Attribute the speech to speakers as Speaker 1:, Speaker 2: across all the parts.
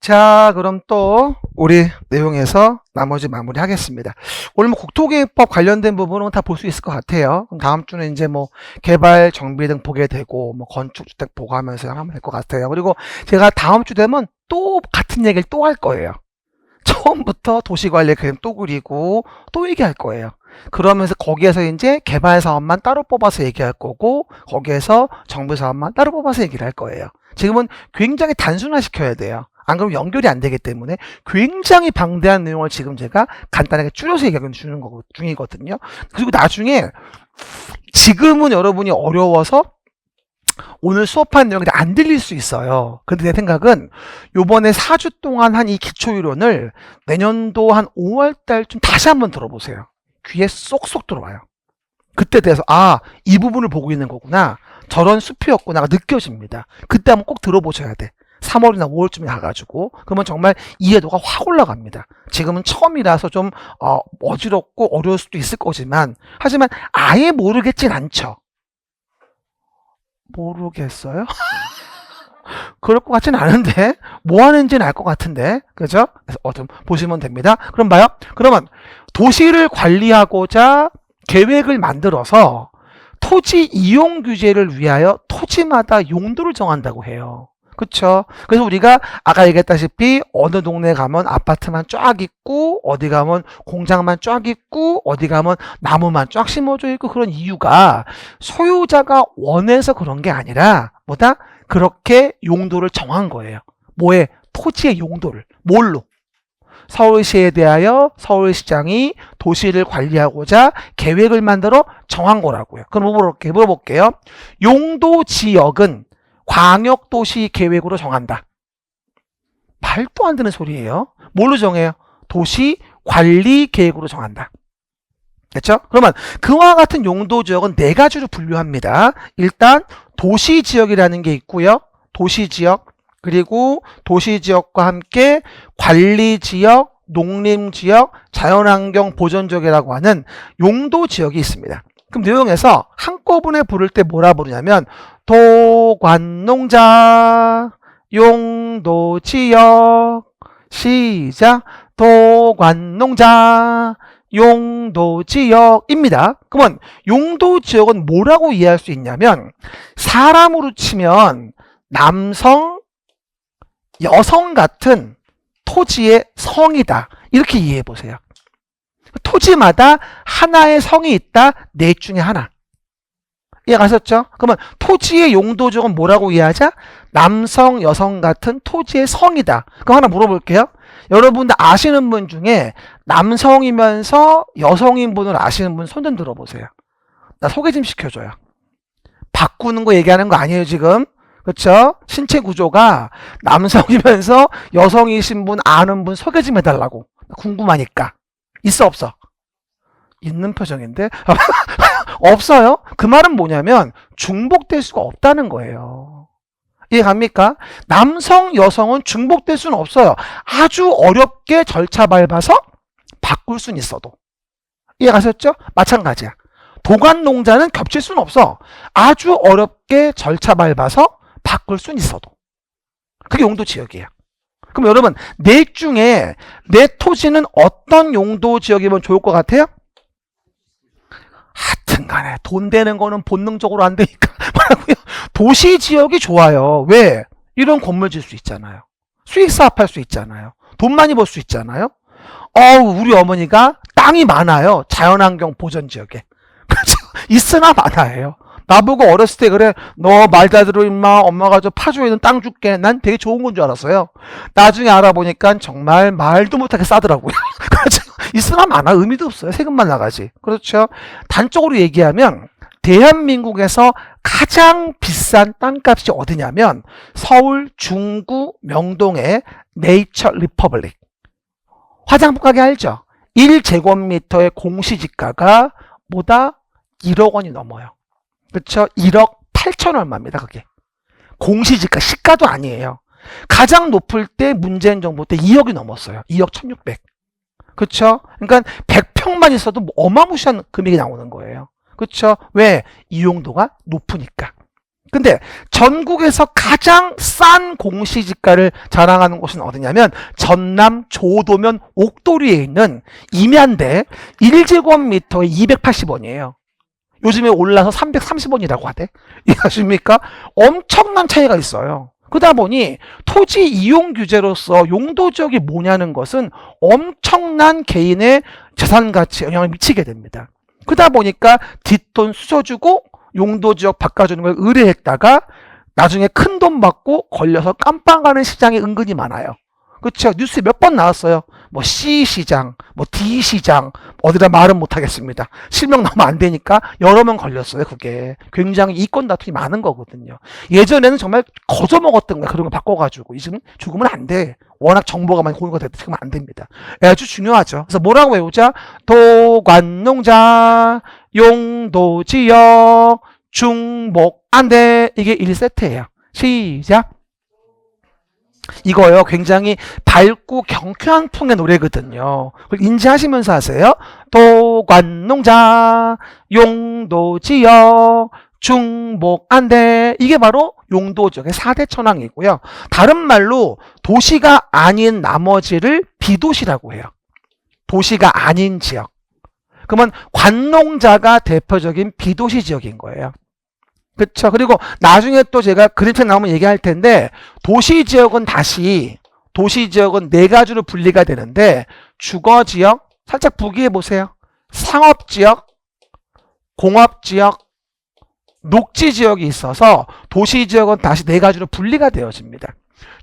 Speaker 1: 자, 그럼 또 우리 내용에서 나머지 마무리 하겠습니다. 오늘 뭐 국토계획법 관련된 부분은 다 볼 수 있을 것 같아요. 그럼 다음 주는 이제 뭐 개발 정비 등 보게 되고 뭐 건축주택 보고 하면서 하면 될 것 같아요. 그리고 제가 다음 주 되면 또 같은 얘기를 또 할 거예요. 처음부터 도시관리 그림 또 그리고 또 얘기할 거예요. 그러면서 거기에서 이제 개발 사업만 따로 뽑아서 얘기할 거고 거기에서 정부 사업만 따로 뽑아서 얘기를 할 거예요. 지금은 굉장히 단순화시켜야 돼요. 안 그러면 연결이 안 되기 때문에 굉장히 방대한 내용을 지금 제가 간단하게 줄여서 얘기하는 중이거든요. 그리고 나중에 지금은 여러분이 어려워서 오늘 수업한 내용이 안 들릴 수 있어요. 근데 내 생각은 요번에 4주 동안 한 이 기초이론을 내년도 한 5월달쯤 다시 한번 들어보세요. 귀에 쏙쏙 들어와요. 그때 돼서 이 부분을 보고 있는 거구나. 저런 숲이었구나가 느껴집니다. 그때 한번 꼭 들어보셔야 돼. 3월이나 5월쯤에 가가지고 그러면 정말 이해도가 확 올라갑니다. 지금은 처음이라서 좀 어지럽고 어려울 수도 있을 거지만 하지만 아예 모르겠진 않죠. 모르겠어요? 그럴 것 같진 않은데 뭐 하는지는 알 것 같은데 그죠? 그래서 좀 보시면 됩니다. 그럼 봐요. 그러면 도시를 관리하고자 계획을 만들어서 토지 이용 규제를 위하여 토지마다 용도를 정한다고 해요. 그쵸? 그래서 우리가 아까 얘기했다시피 어느 동네 가면 아파트만 쫙 있고 어디 가면 공장만 쫙 있고 어디 가면 나무만 쫙 심어져 있고 그런 이유가 소유자가 원해서 그런 게 아니라 뭐다? 그렇게 용도를 정한 거예요. 뭐에? 토지의 용도를. 뭘로? 서울시에 대하여 서울시장이 도시를 관리하고자 계획을 만들어 정한 거라고요. 그럼 물어볼게요. 용도 지역은 광역도시 계획으로 정한다. 말도 안 되는 소리예요. 뭘로 정해요? 도시 관리 계획으로 정한다. 됐죠? 그러면 그와 같은 용도 지역은 네 가지로 분류합니다. 일단 도시지역이라는 게 있고요. 도시지역, 그리고 도시지역과 함께 관리지역, 농림지역, 자연환경 보전지역이라고 하는 용도지역이 있습니다. 그럼 내용에서 한꺼번에 부를 때 뭐라 부르냐면 도관농자, 용도지역, 시작, 도관농자, 용도지역입니다. 그러면 용도지역은 뭐라고 이해할 수 있냐면 사람으로 치면 남성, 여성 같은 토지의 성이다. 이렇게 이해해 보세요. 토지마다 하나의 성이 있다. 넷 중에 하나. 이해가셨죠? 그러면 토지의 용도지역은 뭐라고 이해하자? 남성, 여성 같은 토지의 성이다. 그럼 하나 물어볼게요. 여러분들 아시는 분 중에 남성이면서 여성인 분을 아시는 분 손 좀 들어보세요. 나 소개 좀 시켜줘요. 바꾸는 거 얘기하는 거 아니에요 지금. 그렇죠? 신체 구조가 남성이면서 여성이신 분 아는 분 소개 좀 해달라고. 궁금하니까. 있어 없어? 있는 표정인데 없어요? 그 말은 뭐냐면 중복될 수가 없다는 거예요. 이해 갑니까? 남성, 여성은 중복될 수는 없어요. 아주 어렵게 절차 밟아서 바꿀 수는 있어도. 이해 가셨죠? 마찬가지야. 도관농자는 겹칠 수는 없어. 아주 어렵게 절차 밟아서 바꿀 수는 있어도. 그게 용도지역이에요. 그럼 여러분, 넷 중에 내 토지는 어떤 용도지역이면 좋을 것 같아요? 하여튼 간에 돈 되는 거는 본능적으로 안 되니까 뭐라고요? 도시지역이 좋아요. 왜? 이런 건물 질 수 있잖아요. 수익 사업할 수 있잖아요. 돈 많이 벌 수 있잖아요. 우리 어머니가 땅이 많아요. 자연환경 보전지역에. 그렇죠? 있으나 마나예요. 나보고 어렸을 때 그래 너 말 다 들어 임마 엄마가 저 파주에는 땅 줄게. 난 되게 좋은 건 줄 알았어요. 나중에 알아보니까 정말 말도 못하게 싸더라고요. 그렇죠? 있으나 마나 의미도 없어요. 세금만 나가지. 그렇죠? 단적으로 얘기하면 대한민국에서 가장 비싼 땅값이 어디냐면 서울 중구 명동의 네이처 리퍼블릭. 화장품 가게 알죠? 1제곱미터의 공시지가가 뭐다? 1억 원이 넘어요. 그렇죠? 1억 8천 얼마입니다. 그게. 공시지가 시가도 아니에요. 가장 높을 때 문재인 정부 때 2억이 넘었어요. 2억 1600. 그렇죠? 그러니까 100평만 있어도 어마무시한 금액이 나오는 거예요. 그렇죠? 왜? 이용도가 높으니까. 근데 전국에서 가장 싼 공시지가를 자랑하는 곳은 어디냐면 전남 조도면 옥도리에 있는 임야인데 1제곱미터에 280원이에요. 요즘에 올라서 330원이라고 하대. 이해하십니까? 엄청난 차이가 있어요. 그러다 보니 토지 이용 규제로서 용도 지역이 뭐냐는 것은 엄청난 개인의 재산 가치에 영향을 미치게 됩니다. 그러다 보니까 뒷돈 수저주고 용도 지역 바꿔주는 걸 의뢰했다가 나중에 큰 돈 받고 걸려서 깜빵 가는 시장이 은근히 많아요. 그렇죠? 뉴스에 몇 번 나왔어요. 뭐 C 시장, 뭐 D 시장, 어디다 말은 못하겠습니다. 실명 나오면 안 되니까 여러 명 걸렸어요. 그게 굉장히 이권 다툼이 많은 거거든요. 예전에는 정말 거저먹었던 거야. 그런 거 바꿔가지고 지금 죽으면 안 돼. 워낙 정보가 많이 공유가 됐다. 지금 안 됩니다. 아주 중요하죠. 그래서 뭐라고 외우자? 도관농자, 용도지역, 중목, 안돼. 이게 1세트예요. 시작. 이거요, 굉장히 밝고 경쾌한 풍의 노래거든요. 그걸 인지하시면서 하세요. 도관농자, 용도지역, 중목안대. 이게 바로 용도지역의 4대 천왕이고요. 다른 말로 도시가 아닌 나머지를 비도시라고 해요. 도시가 아닌 지역. 그러면 관농자가 대표적인 비도시 지역인 거예요. 그렇죠. 그리고 나중에 또 제가 그림책 나오면 얘기할 텐데 도시지역은 도시지역은 네 가지로 분리가 되는데 주거지역, 살짝 부기해 보세요. 상업지역, 공업지역, 녹지지역이 있어서 도시지역은 다시 네 가지로 분리가 되어집니다.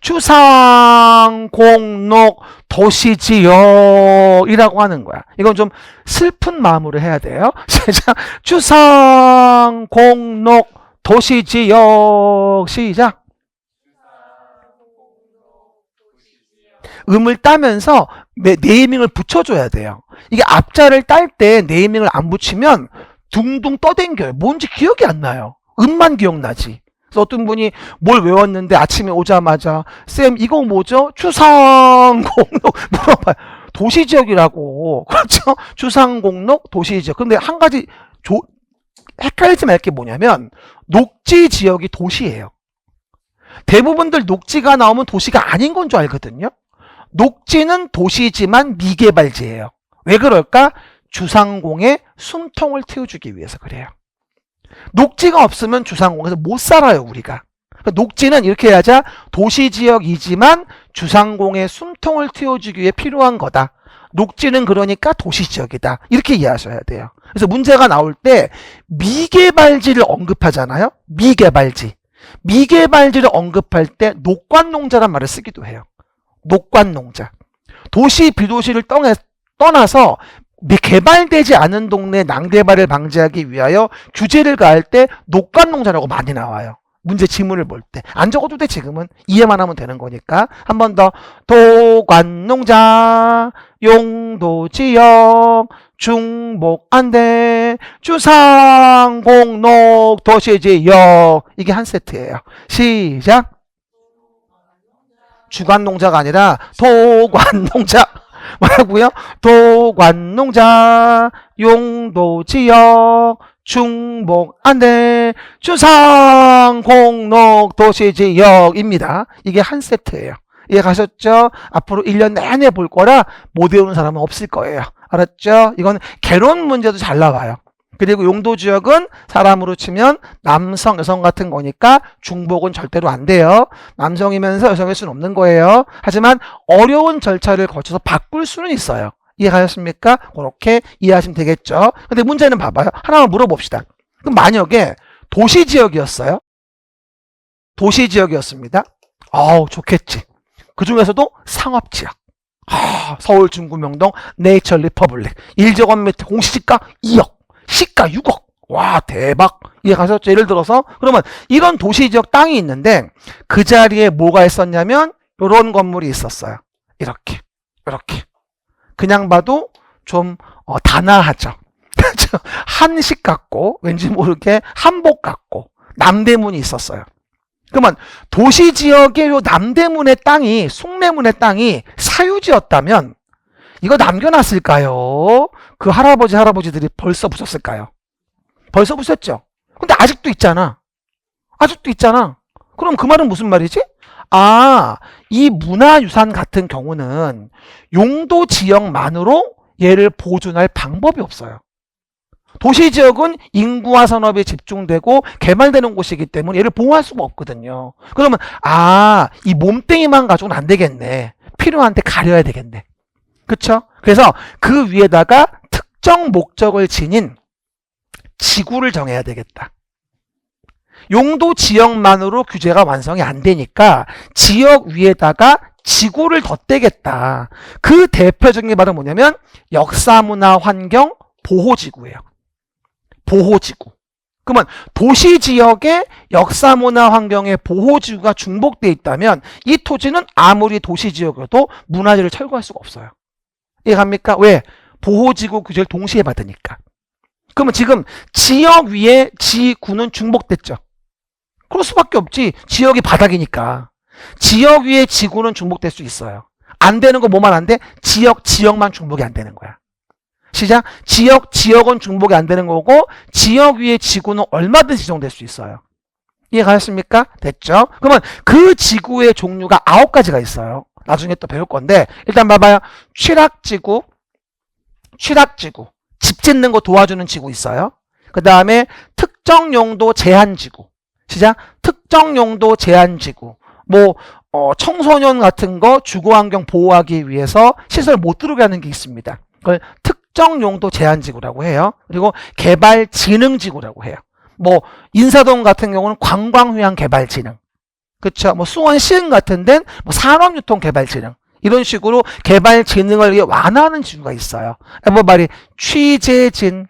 Speaker 1: 주상, 공록, 도시지역이라고 하는 거야. 이건 좀 슬픈 마음으로 해야 돼요. 주상, 공록, 도시지역. 시작. 음을 따면서 네이밍을 붙여줘야 돼요. 이게 앞자를 딸 때 네이밍을 안 붙이면 둥둥 떠댕겨요. 뭔지 기억이 안 나요. 음만 기억나지. 그래서 어떤 분이 뭘 외웠는데 아침에 오자마자 쌤 이거 뭐죠? 주상공록 물어봐요. 도시지역이라고. 그렇죠? 주상공록 도시지역. 근데 한 가지 헷갈리지 말 게 뭐냐면 녹지지역이 도시예요. 대부분들 녹지가 나오면 도시가 아닌 건 줄 알거든요. 녹지는 도시지만 미개발지예요. 왜 그럴까? 주상공에 숨통을 틔워주기 위해서 그래요. 녹지가 없으면 주상공에서 못 살아요, 우리가. 녹지는 이렇게 해야자 도시지역이지만 주상공에 숨통을 틔워주기 위해 필요한 거다. 녹지는 그러니까 도시지역이다. 이렇게 이해하셔야 돼요. 그래서 문제가 나올 때 미개발지를 언급하잖아요. 미개발지를 언급할 때 녹관농자란 말을 쓰기도 해요. 녹관농자. 도시 비도시를 떠나서 개발되지 않은 동네 난개발을 방지하기 위하여 규제를 가할 때 녹관농자라고 많이 나와요. 문제 지문을 볼 때. 안 적어도 돼, 지금은. 이해만 하면 되는 거니까. 한 번 더. 도관농자, 용도지역, 중목안대, 주상공록, 도시지역. 이게 한 세트예요. 시작. 주관농자가 아니라 도관농자. 뭐라고요? 도관농자, 용도지역, 중목안대, 주상공록, 도시지역입니다. 이게 한 세트예요. 이해 가셨죠? 앞으로 1년 내내 볼 거라 못 외우는 사람은 없을 거예요. 알았죠? 이건 개론 문제도 잘 나와요. 그리고 용도지역은 사람으로 치면 남성, 여성 같은 거니까 중복은 절대로 안 돼요. 남성이면서 여성일 수는 없는 거예요. 하지만 어려운 절차를 거쳐서 바꿀 수는 있어요. 이해가셨습니까? 그렇게 이해하시면 되겠죠. 근데 문제는 봐봐요. 하나만 물어봅시다. 그럼 만약에 도시지역이었어요. 도시지역이었습니다. 좋겠지. 그 중에서도 상업지역. 서울 중구 명동 네이처 리퍼블릭 1제곱미터 공시지가 2억. 시가 6억. 와, 대박. 이해가셨죠? 예를 들어서 그러면 이런 도시지역 땅이 있는데 그 자리에 뭐가 있었냐면 이런 건물이 있었어요. 이렇게 그냥 봐도 좀 단아하죠. 한식 같고 왠지 모르게 한복 같고 남대문이 있었어요. 그러면 도시지역의 요 남대문의 땅이, 숭례문의 땅이 사유지였다면 이거 남겨놨을까요? 그 할아버지들이 벌써 부셨을까요? 벌써 부셨죠? 근데 아직도 있잖아. 아직도 있잖아. 그럼 그 말은 무슨 말이지? 아, 이 문화유산 같은 경우는 용도 지역만으로 얘를 보존할 방법이 없어요. 도시지역은 인구와 산업이 집중되고 개발되는 곳이기 때문에 얘를 보호할 수가 없거든요. 그러면 이 몸뚱이만 가지고는 안 되겠네. 필요한 데 가려야 되겠네. 그쵸? 그래서 그 위에다가 특정 목적을 지닌 지구를 정해야 되겠다. 용도 지역만으로 규제가 완성이 안 되니까 지역 위에다가 지구를 덧대겠다. 그 대표적인 게 바로 뭐냐면 역사문화환경 보호지구예요. 보호지구. 그러면 도시지역에 역사문화환경의 보호지구가 중복되어 있다면 이 토지는 아무리 도시지역이어도 문화재를 철거할 수가 없어요. 이해갑니까? 왜? 보호지구 규제를 동시에 받으니까. 그러면 지금 지역 위에 지구는 중복됐죠. 그럴 수밖에 없지. 지역이 바닥이니까. 지역 위에 지구는 중복될 수 있어요. 안 되는 거 뭐만 안 돼? 지역만 중복이 안 되는 거야. 시작. 지역은 중복이 안 되는 거고 지역 위에 지구는 얼마든지 지정될 수 있어요. 이해가셨습니까? 됐죠? 그러면 그 지구의 종류가 9가지가 있어요. 나중에 또 배울 건데 일단 봐봐요. 취락지구, 집 짓는 거 도와주는 지구 있어요. 그 다음에 특정용도 제한지구. 시작. 특정용도 제한지구. 청소년 같은 거 주거환경 보호하기 위해서 시설 못 들어오게 하는 게 있습니다. 그걸 특정용도 제한지구라고 해요. 그리고 개발진흥지구라고 해요. 인사동 같은 경우는 관광휴양개발진흥. 그쵸? 수원 시흥 같은 데는 산업유통개발진흥. 이런 식으로 개발진흥을 완화하는 지구가 있어요. 말이 취재진.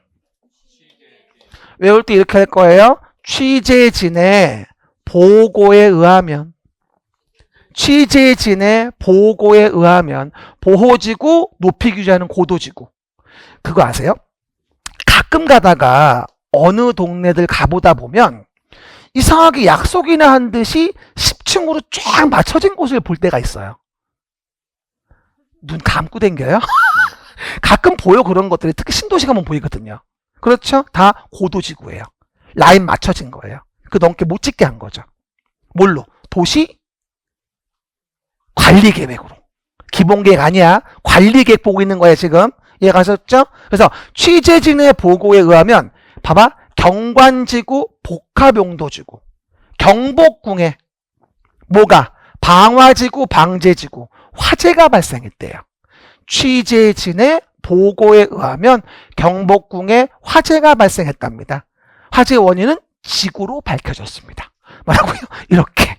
Speaker 1: 외울 때 이렇게 할 거예요. 취재진의 보고에 의하면 보호지구 높이 규제하는 고도지구. 그거 아세요? 가끔 가다가 어느 동네들 가보다 보면 이상하게 약속이나 한 듯이 10층으로 쫙 맞춰진 곳을 볼 때가 있어요. 눈 감고 댕겨요? 가끔 보여. 그런 것들이 특히 신도시 가면 보이거든요. 그렇죠? 다 고도지구예요. 라인 맞춰진 거예요. 그 넘게 못 짓게 한 거죠. 뭘로? 도시 관리계획으로. 기본계획 아니야. 관리계획 보고 있는 거예요 지금. 이해가셨죠? 그래서 취재진의 보고에 의하면 봐봐. 경관지구, 복합용도지구, 경복궁에 방화지구, 방제지구, 화재가 발생했대요. 취재진의 보고에 의하면 경복궁에 화재가 발생했답니다. 화재 원인은 지구로 밝혀졌습니다. 뭐라고요? 이렇게.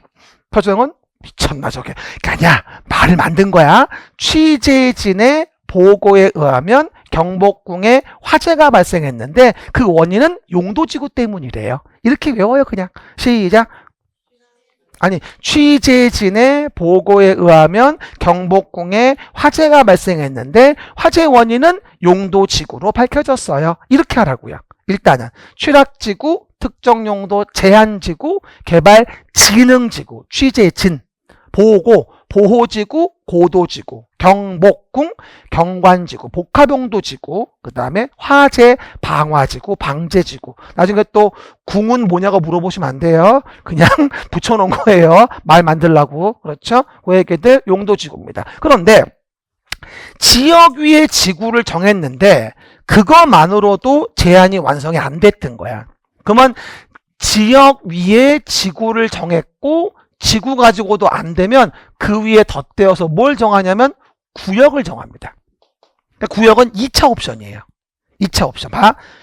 Speaker 1: 표정은 미쳤나 저게. 아니야. 말을 만든 거야. 취재진의 보고에 의하면 경복궁에 화재가 발생했는데 그 원인은 용도지구 때문이래요. 이렇게 외워요 그냥. 시작. 취재진의 보고에 의하면 경복궁에 화재가 발생했는데 화재 원인은 용도지구로 밝혀졌어요. 이렇게 하라고요. 일단은 취락지구, 특정용도 제한지구, 개발진흥지구, 취재진, 보호지구, 고도지구, 경복궁, 경관지구, 복합용도지구, 그 다음에 화재, 방화지구, 방제지구. 나중에 또 궁은 뭐냐고 물어보시면 안 돼요. 그냥 붙여놓은 거예요. 말 만들라고. 그렇죠? 그 얘기들 용도지구입니다. 그런데 지역 위에 지구를 정했는데 그것만으로도 제한이 완성이 안 됐던 거야. 그러면 지역 위에 지구를 정했고 지구 가지고도 안 되면 그 위에 덧대어서 뭘 정하냐면 구역을 정합니다. 그러니까 구역은 2차 옵션이에요. 2차 옵션.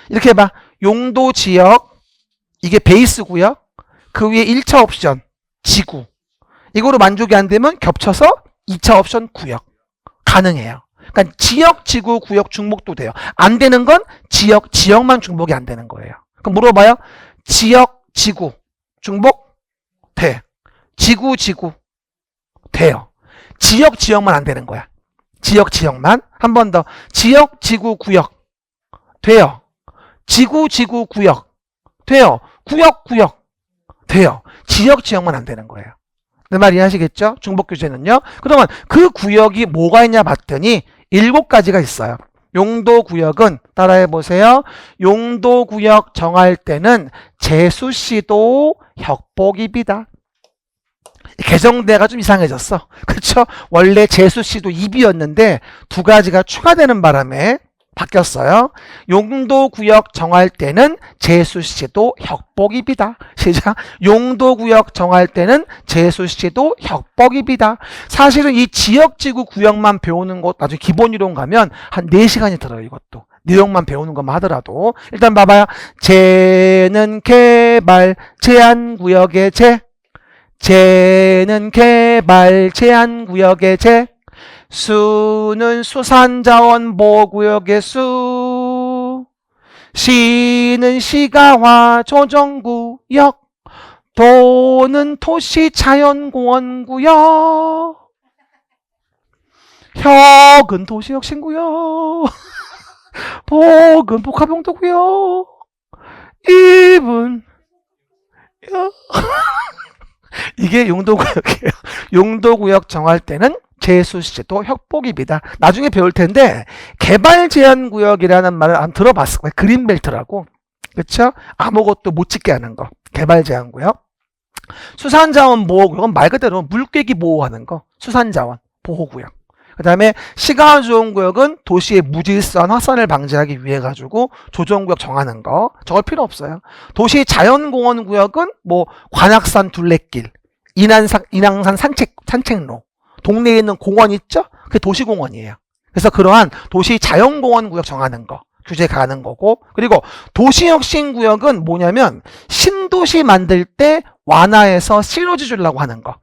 Speaker 1: 이렇게 해봐. 용도 지역, 이게 베이스 구역, 그 위에 1차 옵션, 지구. 이거로 만족이 안 되면 겹쳐서 2차 옵션 구역. 가능해요. 그러니까 지역, 지구, 구역 중복도 돼요. 안 되는 건 지역만 중복이 안 되는 거예요. 그럼 물어봐요. 지역, 지구 중복? 돼. 지구 돼요. 지역만 안 되는 거야. 지역만. 한 번 더. 지역, 지구, 구역 돼요. 지구, 구역 돼요. 구역 돼요. 지역만 안 되는 거예요. 내 말 이해하시겠죠? 중복 규제는요. 그러면 그 구역이 뭐가 있냐 봤더니 7가지가 있어요. 용도구역은 따라해 보세요. 용도구역 정할 때는 제수시도 혁복입이다. 개정대가 좀 이상해졌어. 그쵸? 원래 제수시도 입이었는데 두 가지가 추가되는 바람에 바뀌었어요. 용도구역 정할 때는 제수시도 혁복입이다. 시작. 용도구역 정할 때는 제수시도 혁복입이다. 사실은 이 지역지구 구역만 배우는 것 나중에 기본이론 가면 한 4시간이 들어요. 이것도. 내용만 배우는 것만 하더라도. 일단 봐봐요. 제는 개발 제한구역의 제는 개발 제한구역의 수는 수산자원보호구역의 시는 시가화 조정구역, 도는 도시자연공원구역, 혁은 도시혁신구역, 복은 복합용도구역, 입은 이게 용도구역이에요. 용도구역 정할 때는 제수시도 혁복입이다. 나중에 배울 텐데 개발제한구역이라는 말을 안 들어봤을 거예요. 그린벨트라고. 그렇죠? 아무것도 못 짓게 하는 거. 개발제한구역. 수산자원보호구역은 말 그대로 물고기 보호하는 거. 수산자원 보호구역. 그 다음에 시가화 조정구역은 도시의 무질서한 확산을 방지하기 위해 가지고 조정구역 정하는 거. 저걸 필요 없어요. 도시 자연공원구역은 뭐 관악산 둘레길, 인왕산 산책로, 동네에 있는 공원 있죠? 그게 도시공원이에요. 그래서 그러한 도시 자연공원구역 정하는 거, 규제 가는 거고, 그리고 도시혁신구역은 뭐냐면 신도시 만들 때 완화해서 시너지 주려고 하는 거.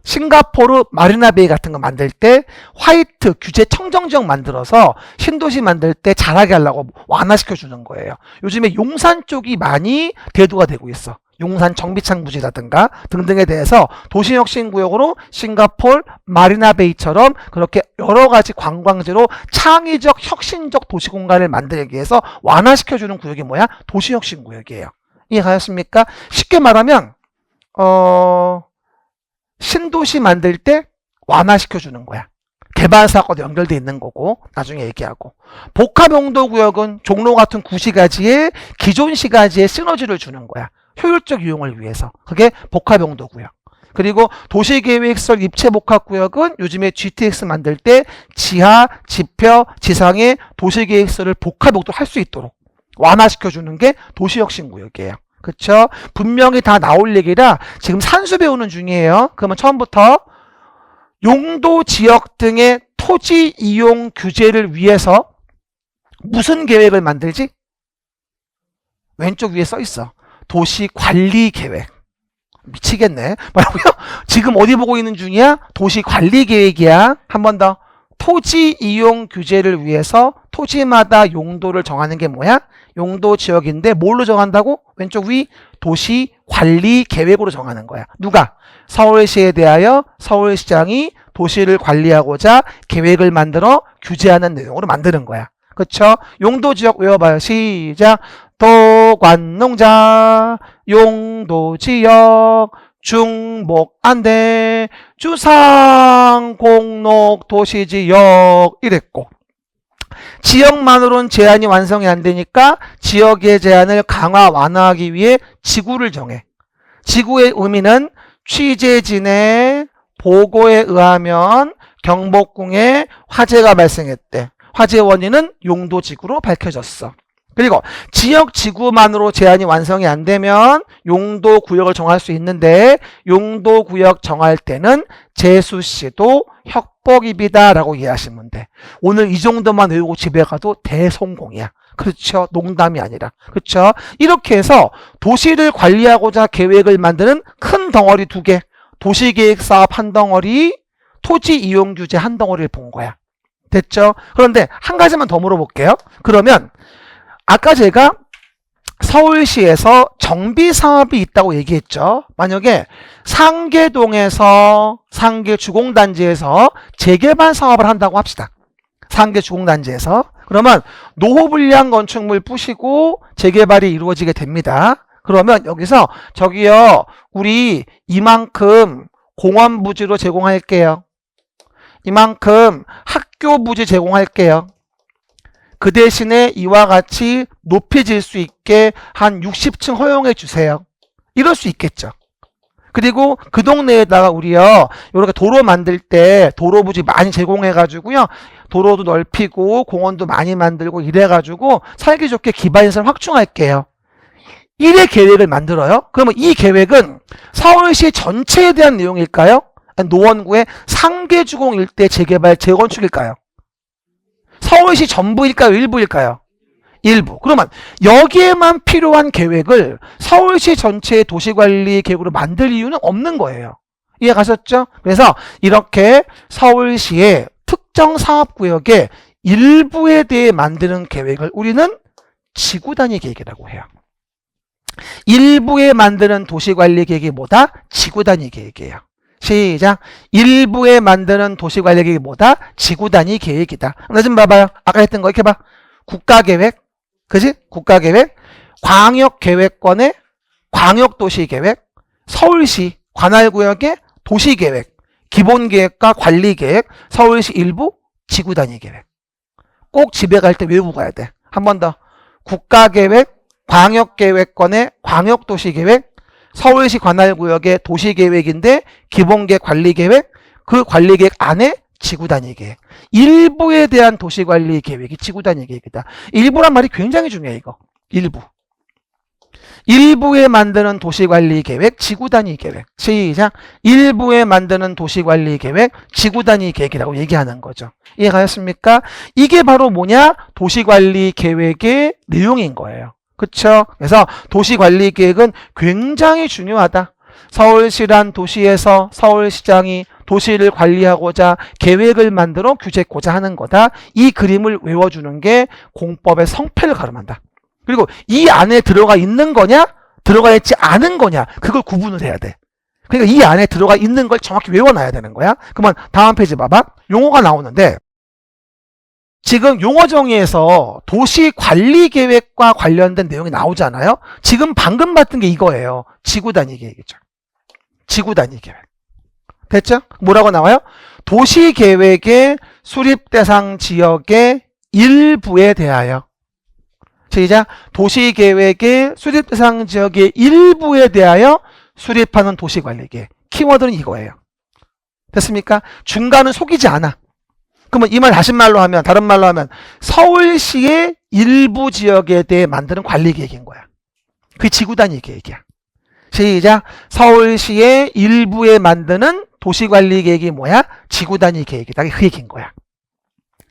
Speaker 1: 싱가포르 마리나베이 같은 거 만들 때 화이트 규제 청정지역 만들어서 신도시 만들 때 잘하게 하려고 완화시켜 주는 거예요. 요즘에 용산 쪽이 많이 대두가 되고 있어. 용산 정비창 부지라든가 등등에 대해서 도시혁신구역으로 싱가포르 마리나베이처럼 그렇게 여러 가지 관광지로 창의적 혁신적 도시공간을 만들기 위해서 완화시켜주는 구역이 뭐야? 도시혁신구역이에요. 이해가셨습니까? 쉽게 말하면 신도시 만들 때 완화시켜주는 거야. 개발사하고도 연결돼 있는 거고 나중에 얘기하고, 복합용도구역은 종로 같은 구시가지에 기존 시가지에 시너지를 주는 거야. 효율적 이용을 위해서. 그게 복합용도구역. 그리고 도시계획설 입체복합구역은 요즘에 GTX 만들 때 지하, 지표, 지상에 도시계획설을 복합용도 할 수 있도록 완화시켜주는 게 도시혁신구역이에요. 그쵸? 분명히 다 나올 얘기라 지금 산수 배우는 중이에요. 그러면 처음부터 용도 지역 등의 토지 이용 규제를 위해서 무슨 계획을 만들지? 왼쪽 위에 써 있어. 도시 관리 계획. 미치겠네. 뭐라고요? 지금 어디 보고 있는 중이야? 도시 관리 계획이야. 한 번 더. 토지 이용 규제를 위해서 토지마다 용도를 정하는 게 뭐야? 용도 지역인데 뭘로 정한다고? 왼쪽 위 도시 관리 계획으로 정하는 거야. 누가? 서울시에 대하여 서울시장이 도시를 관리하고자 계획을 만들어 규제하는 내용으로 만드는 거야. 그쵸? 용도 지역 외워봐요. 시작. 도관농자, 용도지역, 중목안대, 주상공록, 도시지역 이랬고, 지역만으로는 제한이 완성이 안 되니까 지역의 제한을 강화 완화하기 위해 지구를 정해. 지구의 의미는 취재진의 보고에 의하면 경복궁에 화재가 발생했대. 화재 원인은 용도지구로 밝혀졌어. 그리고 지역 지구만으로 제한이 완성이 안 되면 용도 구역을 정할 수 있는데, 용도 구역 정할 때는 제수시도 혁복입이다 라고 이해하시면 돼. 오늘 이 정도만 외우고 집에 가도 대성공이야. 그렇죠? 농담이 아니라. 그렇죠? 이렇게 해서 도시를 관리하고자 계획을 만드는 큰 덩어리 2개, 도시계획사업 한 덩어리, 토지 이용 규제 한 덩어리를 본 거야. 됐죠? 그런데 한 가지만 더 물어볼게요. 그러면 아까 제가 서울시에서 정비사업이 있다고 얘기했죠. 만약에 상계동에서 상계주공단지에서 재개발 사업을 한다고 합시다. 상계주공단지에서. 그러면 노후불량 건축물 부시고 재개발이 이루어지게 됩니다. 그러면 여기서 저기요, 우리 이만큼 공원 부지로 제공할게요. 이만큼 학교 부지 제공할게요. 그 대신에 이와 같이 높이 질 수 있게 한 60층 허용해 주세요. 이럴 수 있겠죠. 그리고 그 동네에다가 우리요, 이렇게 도로 만들 때 도로 부지 많이 제공해가지고요, 도로도 넓히고 공원도 많이 만들고 이래가지고 살기 좋게 기반시설 확충할게요. 1회 계획을 만들어요. 그러면 이 계획은 서울시 전체에 대한 내용일까요? 노원구의 상계주공 일대 재개발 재건축일까요? 서울시 전부일까요? 일부일까요? 일부. 그러면 여기에만 필요한 계획을 서울시 전체의 도시관리 계획으로 만들 이유는 없는 거예요. 이해 가셨죠? 그래서 이렇게 서울시의 특정 사업구역의 일부에 대해 만드는 계획을 우리는 지구단위 계획이라고 해요. 일부에 만드는 도시관리 계획이 뭐다? 지구단위 계획이에요. 시작. 일부에 만드는 도시관리 계획이 뭐다? 지구단위 계획이다. 나 좀 봐봐요. 아까 했던 거 이렇게 봐. 국가계획, 그지? 국가계획, 광역계획권의 광역도시계획, 서울시 관할구역의 도시계획, 기본계획과 관리계획, 서울시 일부 지구단위계획. 꼭 집에 갈 때 외우고 가야 돼. 한 번 더. 국가계획, 광역계획권의 광역도시계획, 서울시 관할구역의 도시계획인데 기본계획 관리계획, 그 관리계획 안에 지구단위계획. 일부에 대한 도시관리계획이 지구단위계획이다. 일부란 말이 굉장히 중요해 이거. 일부. 일부에 만드는 도시관리계획, 지구단위계획. 시작. 일부에 만드는 도시관리계획, 지구단위계획이라고 얘기하는 거죠. 이해가셨습니까? 이게 바로 뭐냐? 도시관리계획의 내용인 거예요. 그쵸? 그래서 도시관리계획은 굉장히 중요하다. 서울시란 도시에서 서울시장이 도시를 관리하고자 계획을 만들어 규제하고자 하는 거다. 이 그림을 외워주는 게 공법의 성패를 가름한다. 그리고 이 안에 들어가 있는 거냐, 들어가 있지 않은 거냐, 그걸 구분을 해야 돼. 그러니까 이 안에 들어가 있는 걸 정확히 외워놔야 되는 거야. 그러면 다음 페이지 봐봐. 용어가 나오는데 지금 용어 정의에서 도시관리계획과 관련된 내용이 나오잖아요. 지금 방금 봤던 게 이거예요. 지구단위 계획이죠. 지구단위 계획. 됐죠? 뭐라고 나와요? 도시계획의 수립대상 지역의 일부에 대하여. 시작. 도시계획의 수립대상 지역의 일부에 대하여 수립하는 도시관리계획. 키워드는 이거예요. 됐습니까? 중간은 속이지 않아. 그러면 이 말 다른 말로 하면 서울시의 일부 지역에 대해 만드는 관리계획인 거야. 그게 지구단위 계획이야. 시작. 서울시의 일부에 만드는 도시관리계획이 뭐야? 지구단위 계획이다. 그 얘기인 거야.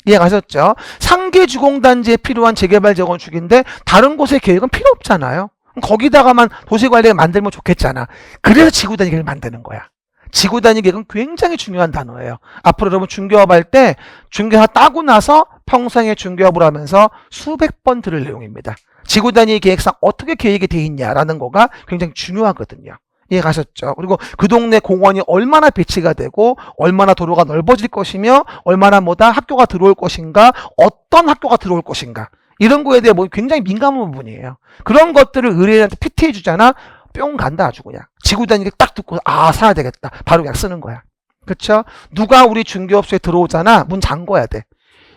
Speaker 1: 이해가셨죠? 상계주공단지에 필요한 재개발 재건축인데 다른 곳의 계획은 필요 없잖아요. 거기다가만 도시관리를 만들면 좋겠잖아. 그래서 지구단위 계획을 만드는 거야. 지구단위 계획은 굉장히 중요한 단어예요. 앞으로 여러분 중개업 할 때 중개사 따고 나서 평생에 중개업을 하면서 수백 번 들을 내용입니다. 지구단위 계획상 어떻게 계획이 돼 있냐라는 거가 굉장히 중요하거든요. 이해가셨죠? 그리고 그 동네 공원이 얼마나 배치가 되고 얼마나 도로가 넓어질 것이며 얼마나 학교가 들어올 것인가, 어떤 학교가 들어올 것인가, 이런 거에 대해 굉장히 민감한 부분이에요. 그런 것들을 의뢰인한테 PT해 주잖아. 뿅 간다 아주 그냥. 지구단위를 딱 듣고 사야 되겠다. 바로 약 쓰는 거야. 그쵸? 누가 우리 중개업소에 들어오잖아. 문 잠궈야 돼.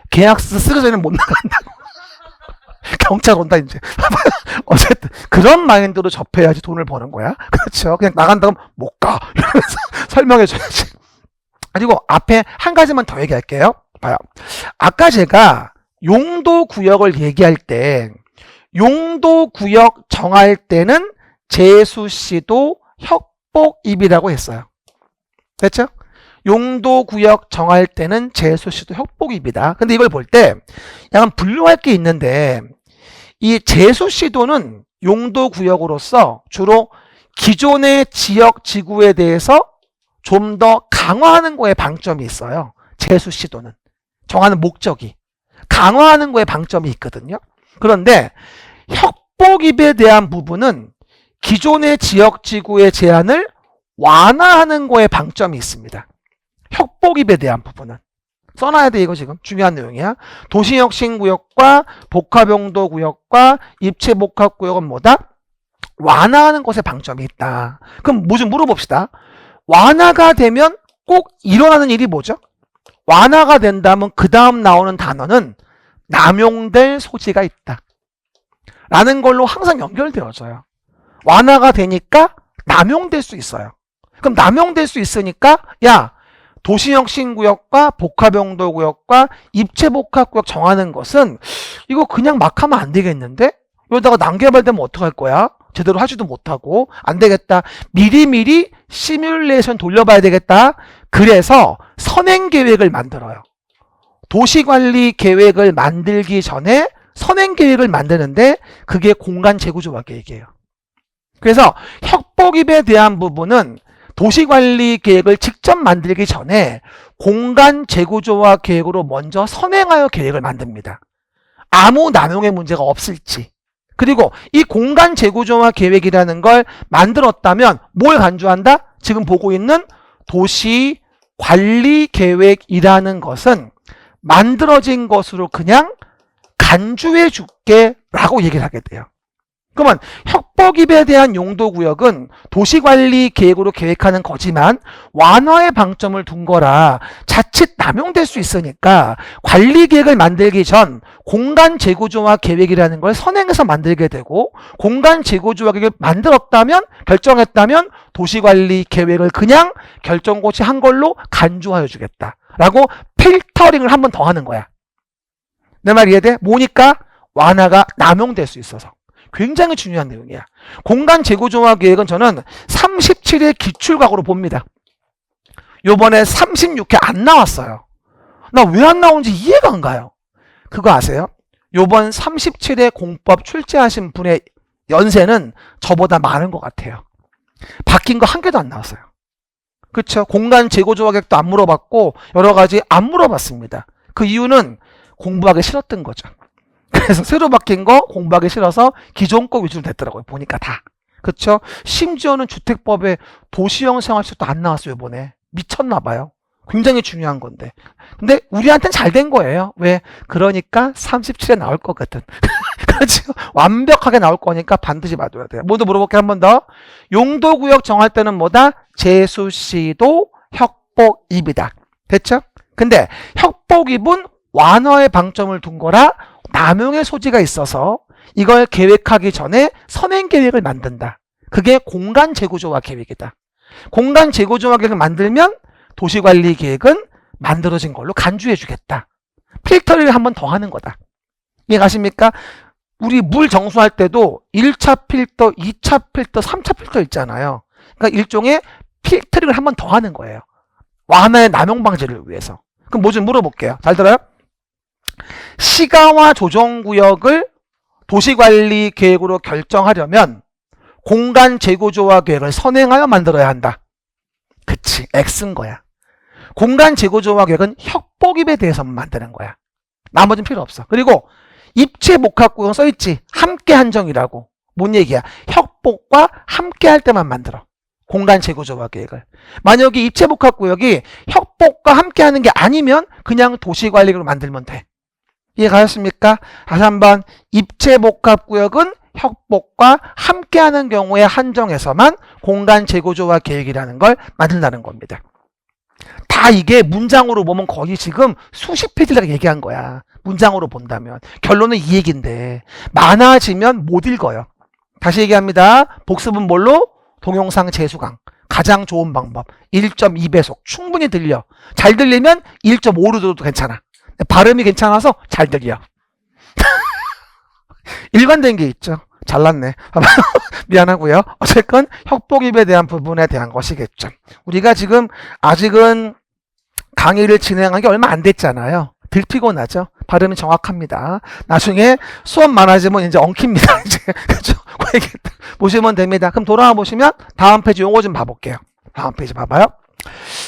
Speaker 1: 계약서 쓰기 전에 못 나간다고. 경찰 온다 이제. 어쨌든 그런 마인드로 접해야지 돈을 버는 거야. 그렇죠? 그냥 나간다면 못 가. 이러면서 설명해 줘야지. 그리고 앞에 한 가지만 더 얘기할게요. 봐요. 아까 제가 용도구역을 얘기할 때 용도구역 정할 때는 제수시도 협복입이라고 했어요. 됐죠? 용도구역 정할 때는 제수시도 협복입이다. 근데 이걸 볼 때 약간 분류할 게 있는데 이 제수시도는 용도구역으로서 주로 기존의 지역 지구에 대해서 좀 더 강화하는 거에 방점이 있어요. 제수시도는 정하는 목적이 강화하는 거에 방점이 있거든요. 그런데 협복입에 대한 부분은 기존의 지역 지구의 제한을 완화하는 거에 방점이 있습니다. 협복입에 대한 부분은 써놔야 돼. 이거 지금 중요한 내용이야. 도시혁신구역과 복합용도구역과 입체복합구역은 뭐다? 완화하는 것에 방점이 있다. 그럼 뭐 좀 물어봅시다. 완화가 되면 꼭 일어나는 일이 뭐죠? 완화가 된다면 그 다음 나오는 단어는 남용될 소지가 있다 라는 걸로 항상 연결되어져요. 완화가 되니까 남용될 수 있어요. 그럼 남용될 수 있으니까 야, 도시혁신구역과 복합용도구역과 입체복합구역 정하는 것은 이거 그냥 막 하면 안 되겠는데? 이러다가 난개발되면 어떡할 거야? 제대로 하지도 못하고 안 되겠다. 미리미리 시뮬레이션 돌려봐야 되겠다. 그래서 선행계획을 만들어요. 도시관리계획을 만들기 전에 선행계획을 만드는데 그게 공간재구조화계획이에요. 그래서 협복입에 대한 부분은 도시관리계획을 직접 만들기 전에 공간재구조화계획으로 먼저 선행하여 계획을 만듭니다. 아무 남용의 문제가 없을지. 그리고 이 공간재구조화계획이라는 걸 만들었다면 뭘 간주한다? 지금 보고 있는 도시관리계획이라는 것은 만들어진 것으로 그냥 간주해 줄게 라고 얘기를 하게 돼요. 그러면 협복입에 대한 용도구역은 도시관리계획으로 계획하는 거지만 완화의 방점을 둔 거라 자칫 남용될 수 있으니까 관리계획을 만들기 전 공간재구조화 계획이라는 걸 선행해서 만들게 되고 공간재구조화 계획을 만들었다면 결정했다면 도시관리계획을 그냥 결정고치 한 걸로 간주하여 주겠다 라고 필터링을 한 번 더 하는 거야. 내 말 이해돼? 뭐니까? 완화가 남용될 수 있어서. 굉장히 중요한 내용이야. 공간재구조화 계획은 저는 37의 기출각으로 봅니다. 요번에 36회 안 나왔어요. 나 왜 안 나오는지 이해가 안 가요. 그거 아세요? 요번 37회 공법 출제하신 분의 연세는 저보다 많은 것 같아요. 바뀐 거 한 개도 안 나왔어요. 그쵸? 공간재구조화 계획도 안 물어봤고 여러 가지 안 물어봤습니다. 그 이유는 공부하기 싫었던 거죠. 그래서 새로 바뀐 거 공부하기 싫어서 기존 거 위주로 됐더라고요. 보니까 다. 그쵸? 심지어는 주택법에 도시형 생활주택도 안 나왔어요. 이번에. 미쳤나 봐요. 굉장히 중요한 건데. 근데 우리한테는 잘 된 거예요. 왜? 그러니까 37에 나올 것 같은. 그렇죠? 완벽하게 나올 거니까 반드시 봐둬야 돼요. 모두 물어볼게 한 번 더. 용도구역 정할 때는 뭐다? 제수시도 협복입이다. 됐죠? 근데 협복입은 완화의 방점을 둔 거라 남용의 소지가 있어서 이걸 계획하기 전에 선행계획을 만든다. 그게 공간재구조화 계획이다. 공간재구조화 계획을 만들면 도시관리계획은 만들어진 걸로 간주해 주겠다. 필터를 한 번 더 하는 거다. 이해가십니까? 우리 물 정수할 때도 1차 필터, 2차 필터, 3차 필터 있잖아요. 그러니까 일종의 필터링을 한 번 더 하는 거예요. 완화의 남용 방지를 위해서. 그럼 뭐 좀 물어볼게요. 잘 들어요? 시가와 조정구역을 도시관리계획으로 결정하려면 공간재구조화 계획을 선행하여 만들어야 한다. 그치, X인 거야. 공간재구조화 계획은 협복입에 대해서만 만드는 거야. 나머지는 필요 없어. 그리고 입체복합구역은 써있지. 함께 한정이라고. 뭔 얘기야? 협복과 함께 할 때만 만들어. 공간재구조화 계획을. 만약에 입체복합구역이 협복과 함께 하는 게 아니면 그냥 도시관리계획으로 만들면 돼. 이해가셨습니까? 다시 한번 입체복합구역은 협복과 함께하는 경우에 한정해서만 공간재구조화 계획이라는 걸 만든다는 겁니다. 다 이게 문장으로 보면 거의 지금 수십 페이지를 얘기한 거야. 문장으로 본다면. 결론은 이 얘기인데 많아지면 못 읽어요. 다시 얘기합니다. 복습은 뭘로? 동영상 재수강. 가장 좋은 방법. 1.2배속. 충분히 들려. 잘 들리면 1.5로 들어도 괜찮아. 발음이 괜찮아서 잘 들려. 일관된 게 있죠. 잘났네. 미안하고요. 어쨌건 협복입에 대한 부분에 대한 것이겠죠. 우리가 지금 아직은 강의를 진행한 게 얼마 안 됐잖아요. 덜 피곤하죠. 발음이 정확합니다. 나중에 수업 많아지면 이제 엉킵니다. 이제 그죠? 그 얘기 보시면 됩니다. 그럼 돌아와 보시면 다음 페이지 요거 좀 봐볼게요. 다음 페이지 봐봐요.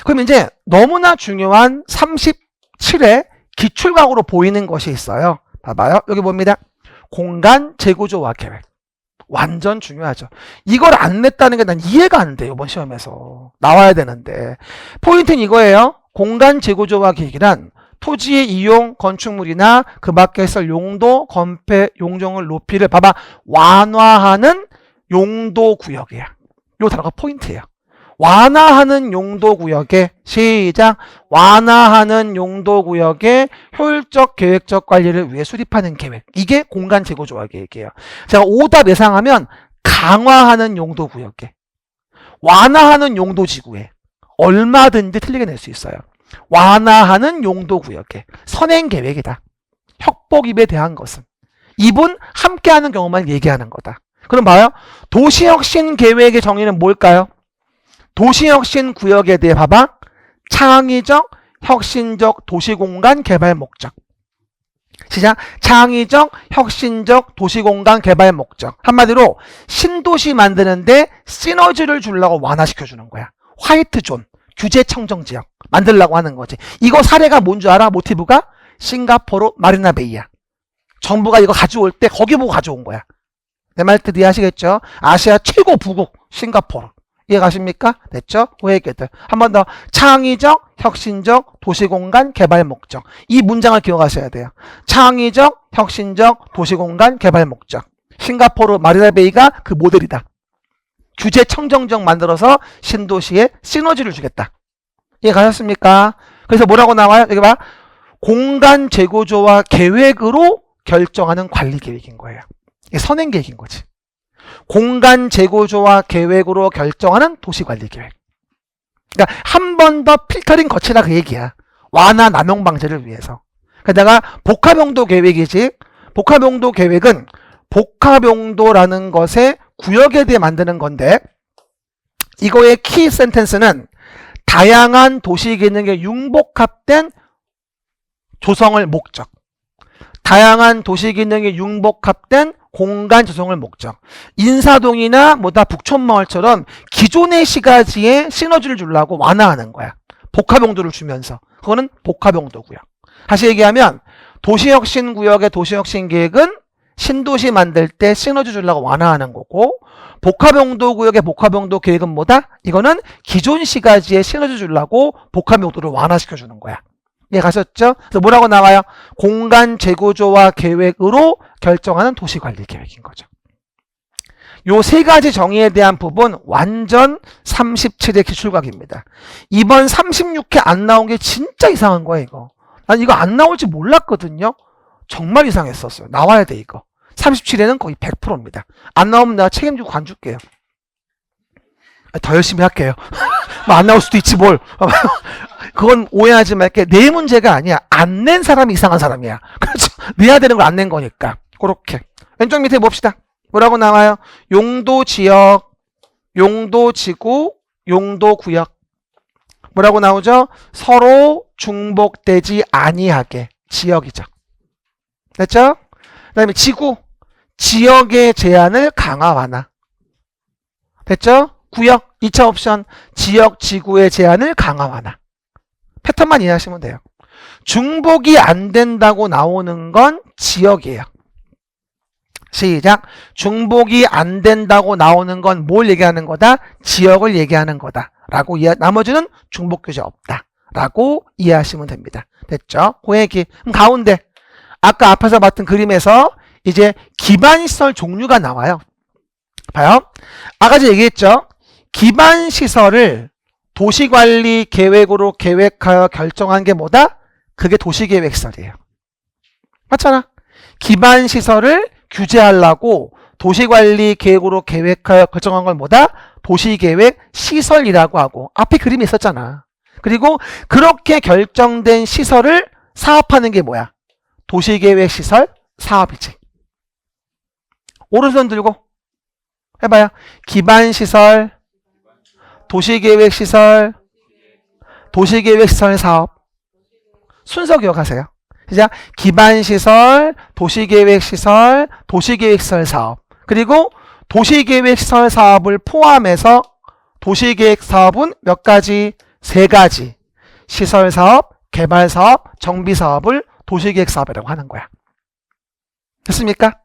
Speaker 1: 그럼 이제 너무나 중요한 37회 기출각으로 보이는 것이 있어요. 봐봐요. 여기 봅니다. 공간재구조화 계획. 완전 중요하죠. 이걸 안 냈다는 게 난 이해가 안 돼요. 이번 시험에서. 나와야 되는데. 포인트는 이거예요. 공간재구조화 계획이란 토지의 이용, 건축물이나 그 밖에 있을 용도, 건폐, 용적률 높이를 봐봐. 완화하는 용도구역이야. 요 단어가 포인트예요. 완화하는 용도구역에 시작 완화하는 용도구역의 효율적 계획적 관리를 위해 수립하는 계획. 이게 공간재구조화 계획이에요. 제가 오답 예상하면 강화하는 용도구역에, 완화하는 용도지구에 얼마든지 틀리게 낼 수 있어요. 완화하는 용도구역에 선행계획이다. 혁복입에 대한 것은 입은 함께하는 경우만 얘기하는 거다. 그럼 봐요. 도시혁신계획의 정의는 뭘까요? 도시혁신구역에 대해 봐봐. 창의적, 혁신적 도시공간 개발 목적. 시작. 창의적, 혁신적 도시공간 개발 목적. 한마디로 신도시 만드는데 시너지를 주려고 완화시켜주는 거야. 화이트존, 규제청정지역 만들려고 하는 거지. 이거 사례가 뭔 줄 알아? 모티브가? 싱가포르 마리나베이야. 정부가 이거 가져올 때 거기 보고 가져온 거야. 내 말 뜻 이해하시겠죠? 아시아 최고 부국 싱가포르. 이해가십니까? 됐죠? 고얘기들. 한 번 더. 창의적, 혁신적 도시공간 개발 목적. 이 문장을 기억하셔야 돼요. 창의적, 혁신적 도시공간 개발 목적. 싱가포르 마리나베이가 그 모델이다. 규제 청정지역 만들어서 신도시에 시너지를 주겠다. 이해가셨습니까? 그래서 뭐라고 나와요? 여기 봐. 공간 재구조와 계획으로 결정하는 관리 계획인 거예요. 이게 선행 계획인 거지. 공간 재구조와 계획으로 결정하는 도시관리 계획. 그러니까 한 번 더 필터링 거치라 그 얘기야. 완화 남용 방지를 위해서. 그러니까 내가 복합용도 계획이지. 복합용도 계획은 복합용도라는 것의 구역에 대해 만드는 건데, 이거의 키 센텐스는 다양한 도시 기능에 융복합된 조성을 목적. 다양한 도시 기능에 융복합된 공간 조성을 목적. 인사동이나 뭐다 북촌마을처럼 기존의 시가지에 시너지를 주려고 완화하는 거야. 복합용도를 주면서. 그거는 복합용도고요. 다시 얘기하면 도시혁신구역의 도시혁신계획은 신도시 만들 때 시너지 주려고 완화하는 거고, 복합용도구역의 복합용도 계획은 뭐다? 이거는 기존 시가지에 시너지 주려고 복합용도를 완화시켜주는 거야. 예, 가셨죠? 그래서 뭐라고 나와요? 공간 재구조와 계획으로 결정하는 도시관리 계획인 거죠. 요 세 가지 정의에 대한 부분 완전 37의 기출각입니다. 이번 36회 안 나온 게 진짜 이상한 거야, 이거. 난 이거 안 나올지 몰랐거든요. 정말 이상했었어요. 나와야 돼, 이거. 37회는 거의 100%입니다. 안 나오면 내가 책임지고 관줄게요. 더 열심히 할게요. 뭐 안 나올 수도 있지 뭘. 그건 오해하지 말게. 내 문제가 아니야. 안 낸 사람이 이상한 사람이야. 그렇죠. 내야 되는 걸 안 낸 거니까. 그렇게. 왼쪽 밑에 봅시다. 뭐라고 나와요? 용도 지역, 용도 지구, 용도 구역. 뭐라고 나오죠? 서로 중복되지 아니하게. 지역이죠. 됐죠? 그 다음에 지구, 지역의 제한을 강화 완화. 됐죠? 구역, 2차 옵션, 지역, 지구의 제한을 강화 완화. 패턴만 이해하시면 돼요. 중복이 안 된다고 나오는 건 지역이에요. 시작. 중복이 안 된다고 나오는 건 뭘 얘기하는 거다? 지역을 얘기하는 거다. 라고 나머지는 중복 규제 없다. 라고 이해하시면 됩니다. 됐죠? 그 얘기. 그럼 가운데. 아까 앞에서 봤던 그림에서 이제 기반시설 종류가 나와요. 봐요. 아까 전에 얘기했죠? 기반시설을 도시관리 계획으로 계획하여 결정한 게 뭐다? 그게 도시계획시설이에요. 맞잖아? 기반시설을 규제하려고 도시관리 계획으로 계획하여 결정한 건 뭐다? 도시계획 시설이라고 하고 앞에 그림이 있었잖아. 그리고 그렇게 결정된 시설을 사업하는 게 뭐야? 도시계획 시설 사업이지. 오른손 들고 해봐요. 기반시설, 도시계획시설, 도시계획시설 사업. 순서 기억하세요. 시작. 기반시설, 도시계획시설, 도시계획시설 사업. 그리고 도시계획시설 사업을 포함해서 도시계획 사업은 몇 가지? 세 가지. 시설사업, 개발사업, 정비사업을 도시계획 사업이라고 하는 거야. 됐습니까?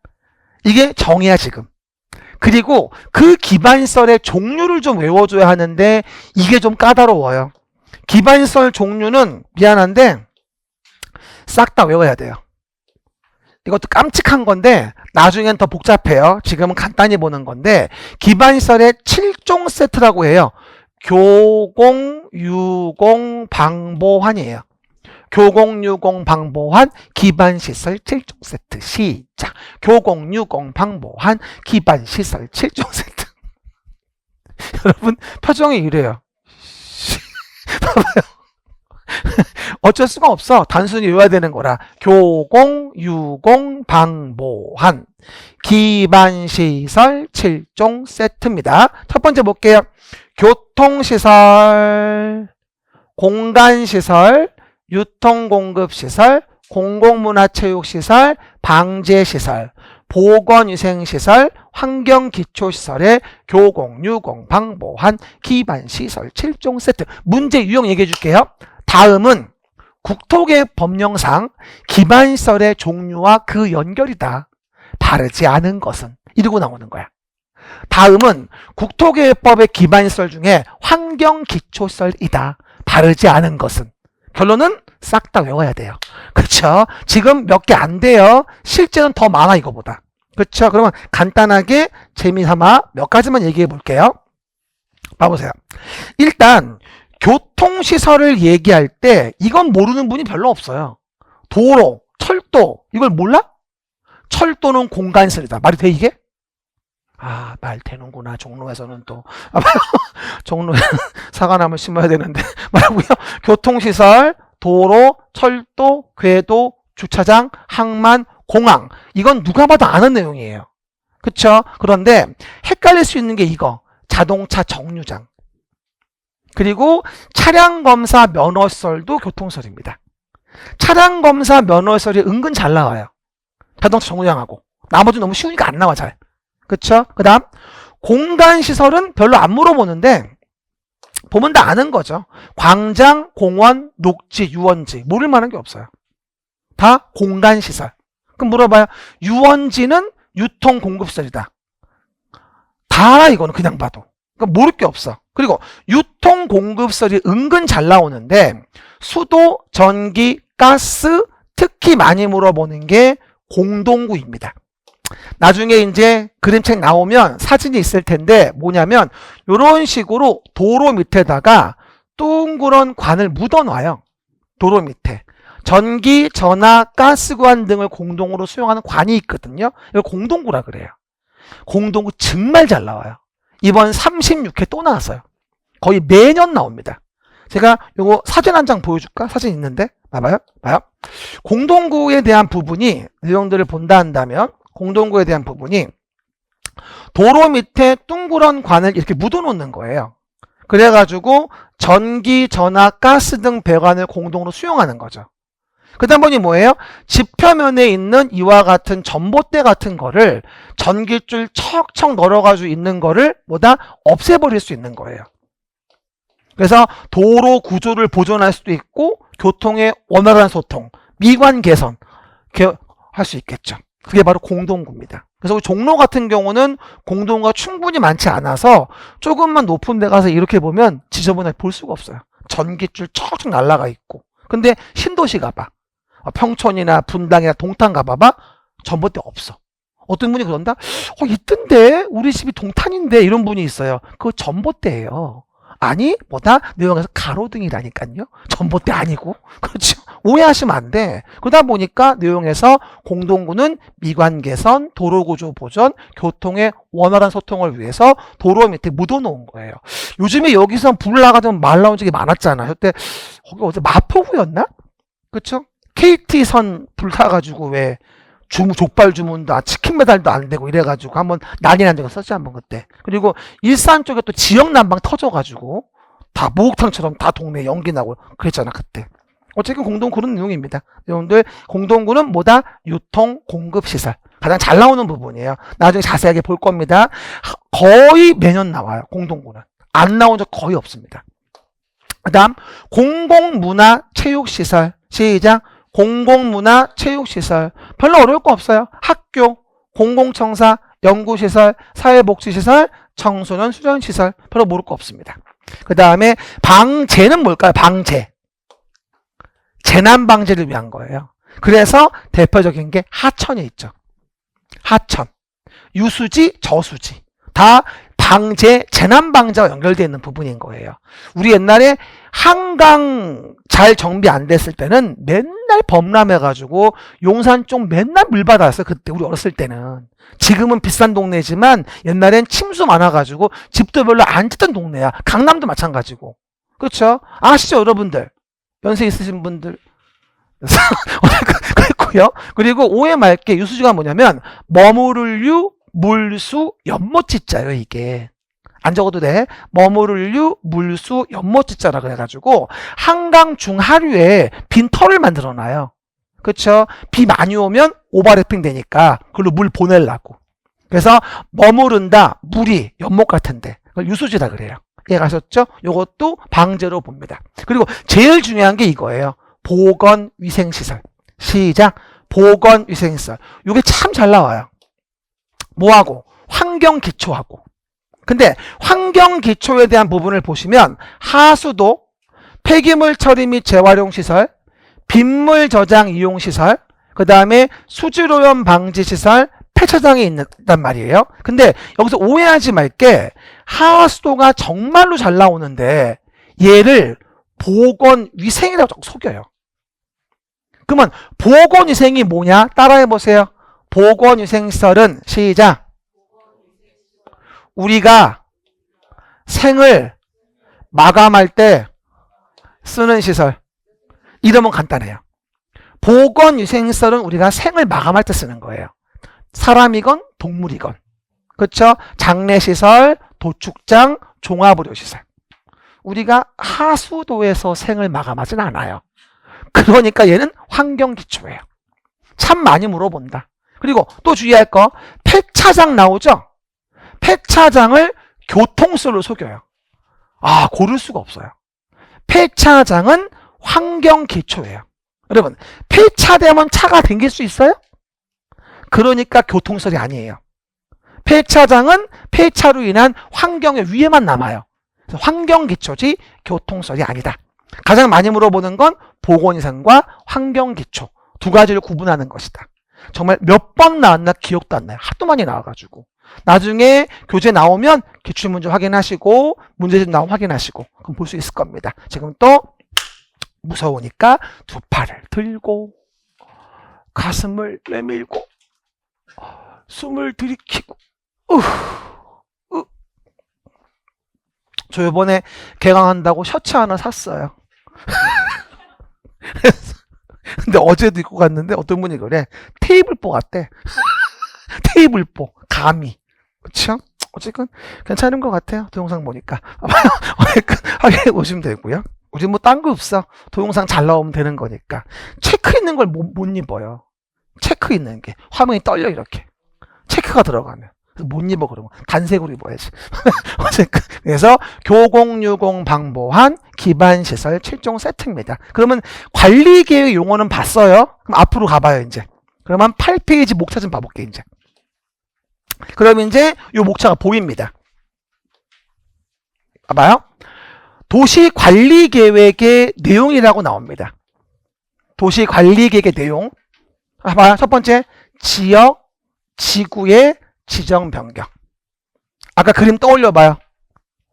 Speaker 1: 이게 정의야 지금. 그리고 그 기반시설의 종류를 좀 외워줘야 하는데 이게 좀 까다로워요. 기반시설 종류는 미안한데 싹 다 외워야 돼요. 이것도 깜찍한 건데 나중엔 더 복잡해요. 지금은 간단히 보는 건데 기반시설의 7종 세트라고 해요. 교공, 유공, 방보환이에요. 교공유공 방보한 기반시설 7종 세트. 시작. 교공유공 방보한 기반시설 7종 세트. 여러분 표정이 이래요. 봐봐요. 어쩔 수가 없어. 단순히 외워야 되는 거라. 교공유공 방보한 기반시설 7종 세트입니다. 첫 번째 볼게요. 교통시설, 공간시설, 유통공급시설, 공공문화체육시설, 방제시설, 보건위생시설, 환경기초시설의 교공유공 방보한 기반시설 7종 세트. 문제 유형 얘기해 줄게요. 다음은 국토계획법령상 기반시설의 종류와 그 연결이다. 바르지 않은 것은 이러고 나오는 거야. 다음은 국토계획법의 기반시설 중에 환경기초시설이다. 바르지 않은 것은. 결론은 싹 다 외워야 돼요. 그렇죠? 지금 몇 개 안 돼요. 실제는 더 많아 이거보다. 그렇죠? 그러면 간단하게 재미삼아 몇 가지만 얘기해 볼게요. 봐보세요. 일단 교통시설을 얘기할 때 이건 모르는 분이 별로 없어요. 도로, 철도 이걸 몰라? 철도는 공간시설이다. 말이 돼 이게? 아, 말 되는구나. 종로에서는 또 종로에 사과나무 심어야 되는데 말고요. 교통시설, 도로, 철도, 궤도, 주차장, 항만, 공항. 이건 누가 봐도 아는 내용이에요. 그쵸? 그런데 헷갈릴 수 있는 게 이거. 자동차 정류장. 그리고 차량검사 면허시설도 교통시설입니다. 차량검사 면허시설이 은근 잘 나와요. 자동차 정류장하고. 나머지 너무 쉬우니까 안 나와 잘. 그쵸? 그 다음 공간시설은 별로 안 물어보는데 보면 다 아는 거죠. 광장, 공원, 녹지, 유원지 모를 만한 게 없어요. 다 공간시설. 그럼 물어봐요. 유원지는 유통공급시설이다. 다 알아 이거는 그냥 봐도. 그러니까 모를 게 없어. 그리고 유통공급시설이 은근 잘 나오는데 수도, 전기, 가스 특히 많이 물어보는 게 공동구입니다. 나중에 이제 그림책 나오면 사진이 있을 텐데 뭐냐면 이런 식으로 도로 밑에다가 둥그런 관을 묻어놔요. 도로 밑에. 전기, 전화, 가스관 등을 공동으로 수용하는 관이 있거든요. 이걸 공동구라 그래요. 공동구 정말 잘 나와요. 이번 36회 또 나왔어요. 거의 매년 나옵니다. 제가 요거 사진 한 장 보여줄까? 사진 있는데 봐봐요. 봐요. 공동구에 대한 부분이 내용들을 본다 한다면 공동구에 대한 부분이 도로 밑에 둥그런 관을 이렇게 묻어놓는 거예요. 그래가지고 전기, 전화, 가스 등 배관을 공동으로 수용하는 거죠. 그 다음 번이 뭐예요? 지표면에 있는 이와 같은 전봇대 같은 거를 전기줄 척척 널어가지고 있는 거를 뭐다? 없애버릴 수 있는 거예요. 그래서 도로 구조를 보존할 수도 있고 교통의 원활한 소통, 미관 개선 이렇게 할 수 있겠죠. 그게 바로 공동구입니다. 그래서 종로 같은 경우는 공동구가 충분히 많지 않아서 조금만 높은 데 가서 이렇게 보면 지저분하게 볼 수가 없어요. 전기줄 척척 날라가 있고. 근데 신도시 가봐. 평촌이나 분당이나 동탄 가봐봐. 전봇대 없어. 어떤 분이 그런다? 있던데? 우리 집이 동탄인데? 이런 분이 있어요. 그거 전봇대예요. 아니 뭐다? 내용에서 가로등이라니까요. 전봇대 아니고. 그렇죠. 오해하시면 안 돼. 그러다 보니까 내용에서 공동구는 미관 개선, 도로구조 보존, 교통의 원활한 소통을 위해서 도로 밑에 묻어놓은 거예요. 요즘에 여기서 불 나가던 말 나온 적이 많았잖아. 그때 거기 어제 마포구였나? 그렇죠? KT선 불타가지고 왜 족발 주문도 치킨 배달도 안 되고 이래가지고 한번 난리 난 적이 있었지 한번 그때. 그리고 일산 쪽에 또 지역 난방 터져가지고 다 목욕탕처럼 다 동네 연기 나고 그랬잖아 그때. 어쨌든 공동구 그런 내용입니다. 여러분들 공동구는 뭐다? 유통 공급 시설. 가장 잘 나오는 부분이에요. 나중에 자세하게 볼 겁니다. 거의 매년 나와요. 공동구는. 안 나온 적 거의 없습니다. 그 다음 공공문화 체육시설. 시작. 공공문화 체육시설. 별로 어려울 거 없어요. 학교, 공공청사, 연구시설, 사회복지시설, 청소년 수련시설. 별로 모를 거 없습니다. 그 다음에 방제는 뭘까요? 방제. 재난방제를 위한 거예요. 그래서 대표적인 게 하천이 있죠. 하천. 유수지, 저수지. 다 방제, 재난 방제와 연결되어 있는 부분인 거예요. 우리 옛날에 한강 잘 정비 안 됐을 때는 맨날 범람해가지고 용산 쪽 맨날 물 받았어요. 그때 우리 어렸을 때는. 지금은 비싼 동네지만 옛날엔 침수 많아가지고 집도 별로 안 짓던 동네야. 강남도 마찬가지고. 그렇죠? 아시죠, 여러분들? 연세 있으신 분들. 그랬고요. 그리고 오해 말게 유수지가 뭐냐면 머무를 유, 물수, 연못지자예요. 이게. 안 적어도 돼. 머무를 유, 물수, 연못지자라 그래가지고 한강 중하류에 빈터를 만들어놔요. 그렇죠? 비 많이 오면 오버래핑 되니까 그걸로 물 보내려고. 그래서 머무른다, 물이 연못 같은데 그걸 유수지라 그래요. 이해가셨죠? 이것도 방제로 봅니다. 그리고 제일 중요한 게 이거예요. 보건위생시설. 시작. 보건위생시설. 이게 참 잘 나와요. 뭐하고? 환경기초하고. 근데 환경기초에 대한 부분을 보시면 하수도, 폐기물 처리 및 재활용시설, 빗물 저장 이용시설, 그 다음에 수질오염 방지시설, 폐차장이 있단 말이에요. 근데 여기서 오해하지 말게 하수도가 정말로 잘 나오는데 얘를 보건위생이라고 속여요. 그러면 보건위생이 뭐냐? 따라해보세요. 보건위생시설은 시작. 우리가 생을 마감할 때 쓰는 시설. 이름은 간단해요. 보건위생시설은 우리가 생을 마감할 때 쓰는 거예요. 사람이건 동물이건. 그렇죠? 장례시설, 도축장, 종합의료시설. 우리가 하수도에서 생을 마감하진 않아요. 그러니까 얘는 환경기초예요. 참 많이 물어본다. 그리고 또 주의할 거 폐차장 나오죠? 폐차장을 교통수로 속여요. 아, 고를 수가 없어요. 폐차장은 환경기초예요. 여러분, 폐차되면 차가 댕길 수 있어요? 그러니까 교통설이 아니에요. 폐차장은 폐차로 인한 환경의 위해만 남아요. 그래서 환경기초지 교통설이 아니다. 가장 많이 물어보는 건 보건위생과 환경기초 두 가지를 구분하는 것이다. 정말 몇 번 나왔나 기억도 안 나요. 하도 많이 나와가지고. 나중에 교재 나오면 기출문제 확인하시고 문제집 나오면 확인하시고 그럼 볼 수 있을 겁니다. 지금 또 무서우니까 두 팔을 들고 가슴을 내밀고 숨을 들이키고 저 이번에 개강한다고 셔츠 하나 샀어요. 근데 어제도 입고 갔는데 어떤 분이 그래. 테이블보 같대. 테이블보. 감히. 그쵸? 어쨌든 괜찮은 것 같아요. 동영상 보니까. 확인해 보시면 되고요. 우리 뭐 딴 거 없어. 동영상 잘 나오면 되는 거니까. 체크 있는 걸 못 입어요. 체크 있는 게. 화면이 떨려 이렇게. 체크가 들어가면. 그래서 못 입어 그러면. 단색으로 입어야지. 그래서 교공유공 방보한 기반시설 7종 세트입니다. 그러면 관리계획 용어는 봤어요? 그럼 앞으로 가봐요 이제. 그러면 8페이지 목차 좀 봐볼게 이제. 그러면 이제 이 목차가 보입니다. 봐봐요. 도시관리계획의 내용이라고 나옵니다. 도시관리계획의 내용. 봐봐요. 첫 번째, 지역, 지구의 지정 변경. 아까 그림 떠올려봐요.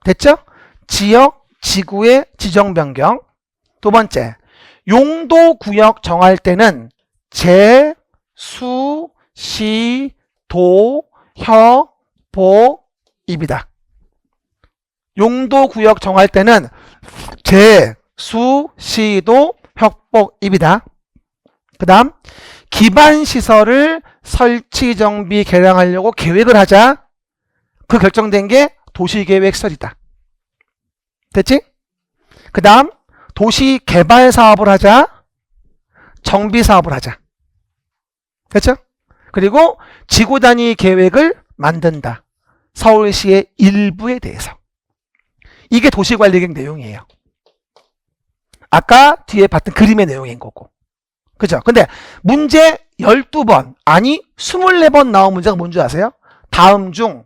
Speaker 1: 됐죠? 지역, 지구의 지정 변경. 두 번째, 용도구역 정할 때는 제, 수, 시, 도, 혀, 보, 입이다. 용도구역 정할 때는 제, 수, 시, 도, 혁복, 입이다. 그 다음 기반시설을 설치, 정비, 개량하려고 계획을 하자. 그 결정된 게 도시계획설이다. 됐지? 그 다음 도시개발사업을 하자. 정비사업을 하자. 됐죠? 그리고 지구단위 계획을 만든다. 서울시의 일부에 대해서. 이게 도시관리계획 내용이에요. 아까 뒤에 봤던 그림의 내용인 거고. 그죠? 근데 문제 12번, 아니 24번 나온 문제가 뭔지 아세요? 다음 중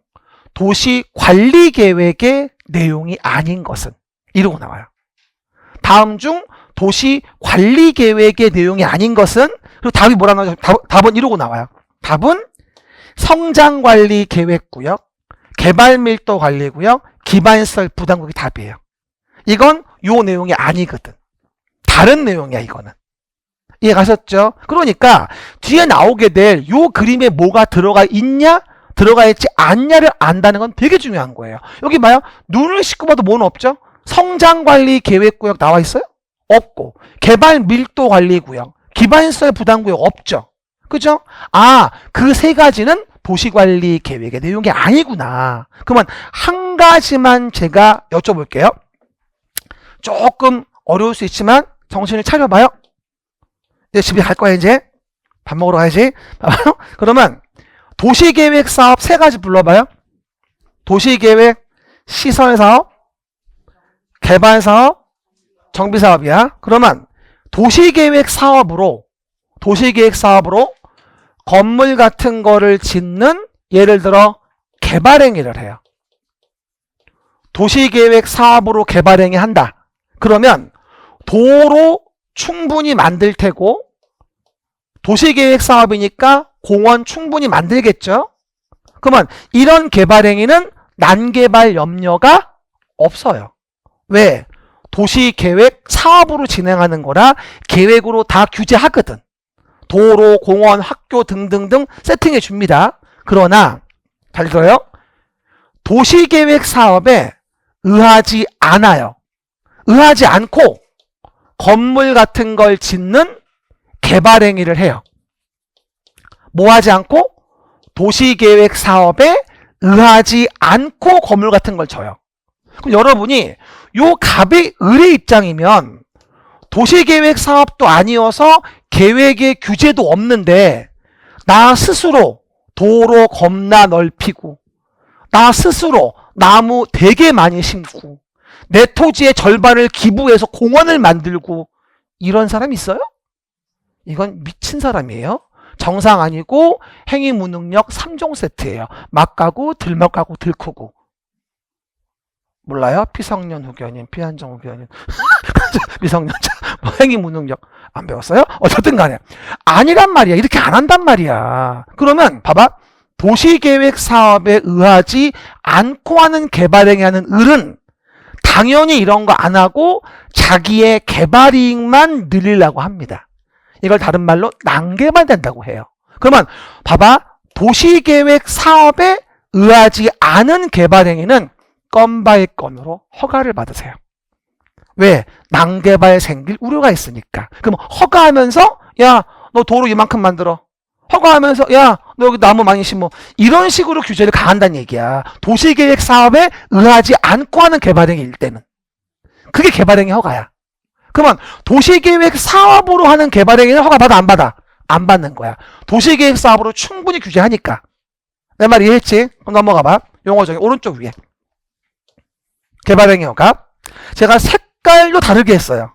Speaker 1: 도시관리계획의 내용이 아닌 것은 이러고 나와요. 다음 중 도시관리계획의 내용이 아닌 것은, 그리고 답이 뭐라 나오죠? 답은 이러고 나와요. 답은 성장관리계획구역, 개발밀도 관리구역, 기반시설 부담구역이 답이에요. 이건 요 내용이 아니거든. 다른 내용이야 이거는. 이해 가셨죠? 그러니까 뒤에 나오게 될 요 그림에 뭐가 들어가 있냐 들어가 있지 않냐를 안다는 건 되게 중요한 거예요. 여기 봐요. 눈을 씻고 봐도 뭐는 없죠? 성장관리계획구역 나와 있어요? 없고. 개발밀도관리구역, 기반시설 부담구역 없죠? 그죠? 아, 그 세 가지는 도시관리계획의 내용이 아니구나. 그러면 한 가지만 제가 여쭤볼게요. 조금 어려울 수 있지만 정신을 차려봐요. 이제 집에 갈 거야 이제. 밥 먹으러 가야지. 그러면 도시계획 사업 세 가지 불러봐요. 도시계획, 시설사업, 개발사업, 정비사업이야. 그러면 도시계획 사업으로 건물 같은 거를 짓는 예를 들어 개발행위를 해요. 도시계획 사업으로 개발행위 한다. 그러면 도로 충분히 만들 테고 도시계획 사업이니까 공원 충분히 만들겠죠. 그러면 이런 개발행위는 난개발 염려가 없어요. 왜? 도시계획 사업으로 진행하는 거라 계획으로 다 규제하거든. 도로, 공원, 학교 등등등 세팅해 줍니다. 그러나 잘 들어요. 도시계획 사업에 의하지 않아요. 의하지 않고 건물 같은 걸 짓는 개발행위를 해요. 뭐 하지 않고? 도시계획 사업에 의하지 않고 건물 같은 걸 져요. 그럼 여러분이 요 갑의 을의 입장이면 도시계획 사업도 아니어서 계획의 규제도 없는데 나 스스로 도로 겁나 넓히고 나 스스로 나무 되게 많이 심고 내 토지의 절반을 기부해서 공원을 만들고 이런 사람 있어요? 이건 미친 사람이에요. 정상 아니고 행위 무능력 3종 세트예요. 막가고 들막가고 들크고. 몰라요? 피성년 후견인, 피한정 후견인, 미성년자, 행위 무능력 안 배웠어요? 어쨌든 간에 아니란 말이야. 이렇게 안 한단 말이야. 그러면 봐봐. 도시계획 사업에 의하지 않고 하는 개발행위 하는 을은 당연히 이런 거 안 하고 자기의 개발이익만 늘리려고 합니다. 이걸 다른 말로 난개발된다고 해요. 그러면 봐봐. 도시계획 사업에 의하지 않은 개발행위는 건 바이 건으로 허가를 받으세요. 왜? 난개발 생길 우려가 있으니까. 그럼 허가하면서 야, 너 도로 이만큼 만들어. 허가하면서 야, 너 여기 나무 많이 심어. 이런 식으로 규제를 가한다는 얘기야. 도시계획 사업에 의하지 않고 하는 개발행위일 때는. 그게 개발행위 허가야. 그러면 도시계획 사업으로 하는 개발행위는 허가 받아 안 받아? 안 받는 거야. 도시계획 사업으로 충분히 규제하니까. 내 말 이해했지? 그럼 넘어가 봐. 용어 정의 오른쪽 위에. 개발행위 허가. 제가 색깔도 다르게 했어요.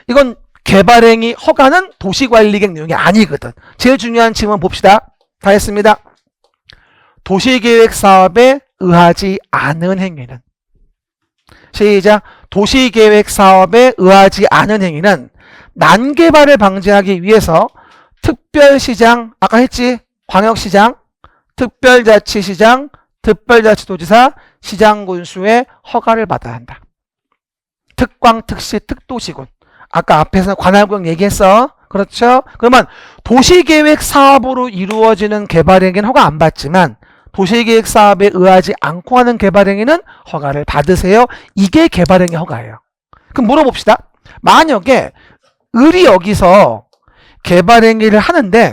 Speaker 1: 이건 개발행위 허가는 도시관리계획 내용이 아니거든. 제일 중요한 질문 봅시다. 다 했습니다. 도시계획 사업에 의하지 않은 행위는 시작. 도시계획 사업에 의하지 않은 행위는 난개발을 방지하기 위해서 특별시장, 아까 했지? 광역시장, 특별자치시장, 특별자치도지사, 시장군수의 허가를 받아야 한다. 특광, 특시, 특도시군. 아까 앞에서 관할구역 얘기했어. 그렇죠? 그러면 도시계획 사업으로 이루어지는 개발행위는 허가 안 받지만 도시계획 사업에 의하지 않고 하는 개발행위는 허가를 받으세요. 이게 개발행위 허가예요. 그럼 물어봅시다. 만약에 을이 여기서 개발행위를 하는데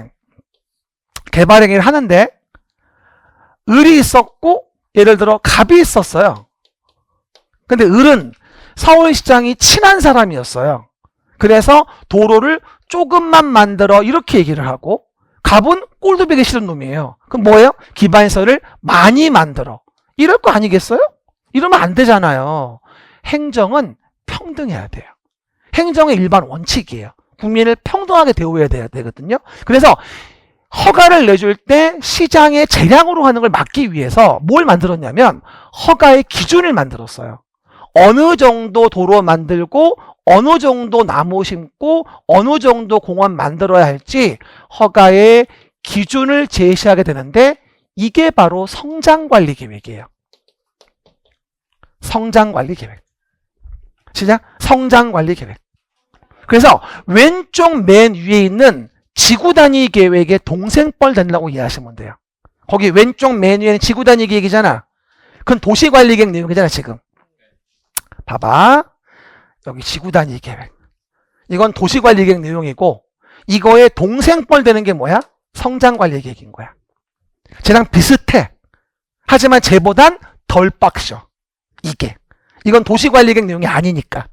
Speaker 1: 을이 있었고 예를 들어 갑이 있었어요. 근데 을은 서울시장이 친한 사람이었어요. 그래서 도로를 조금만 만들어 이렇게 얘기를 하고 갑은 꼴도 보기 싫은 놈이에요. 그럼 뭐예요? 기반시설을 많이 만들어. 이럴 거 아니겠어요? 이러면 안 되잖아요. 행정은 평등해야 돼요. 행정의 일반 원칙이에요. 국민을 평등하게 대우해야 되거든요. 그래서 허가를 내줄 때 시장의 재량으로 하는 걸 막기 위해서 뭘 만들었냐면 허가의 기준을 만들었어요. 어느 정도 도로 만들고 어느 정도 나무 심고 어느 정도 공원 만들어야 할지 허가의 기준을 제시하게 되는데 이게 바로 성장관리계획이에요. 성장관리계획. 시작. 성장관리계획. 그래서 왼쪽 맨 위에 있는 지구단위 계획의 동생뻘 된다고 이해하시면 돼요. 거기 왼쪽 맨 위에는 지구단위 계획이잖아. 그건 도시관리계획 내용이잖아 지금. 봐봐. 여기 지구단위 계획. 이건 도시관리계획 내용이고 이거의 동생뻘 되는 게 뭐야? 성장관리계획인 거야. 쟤랑 비슷해. 하지만 쟤보단 덜 빡셔. 이게. 이건 도시관리계획 내용이 아니니까.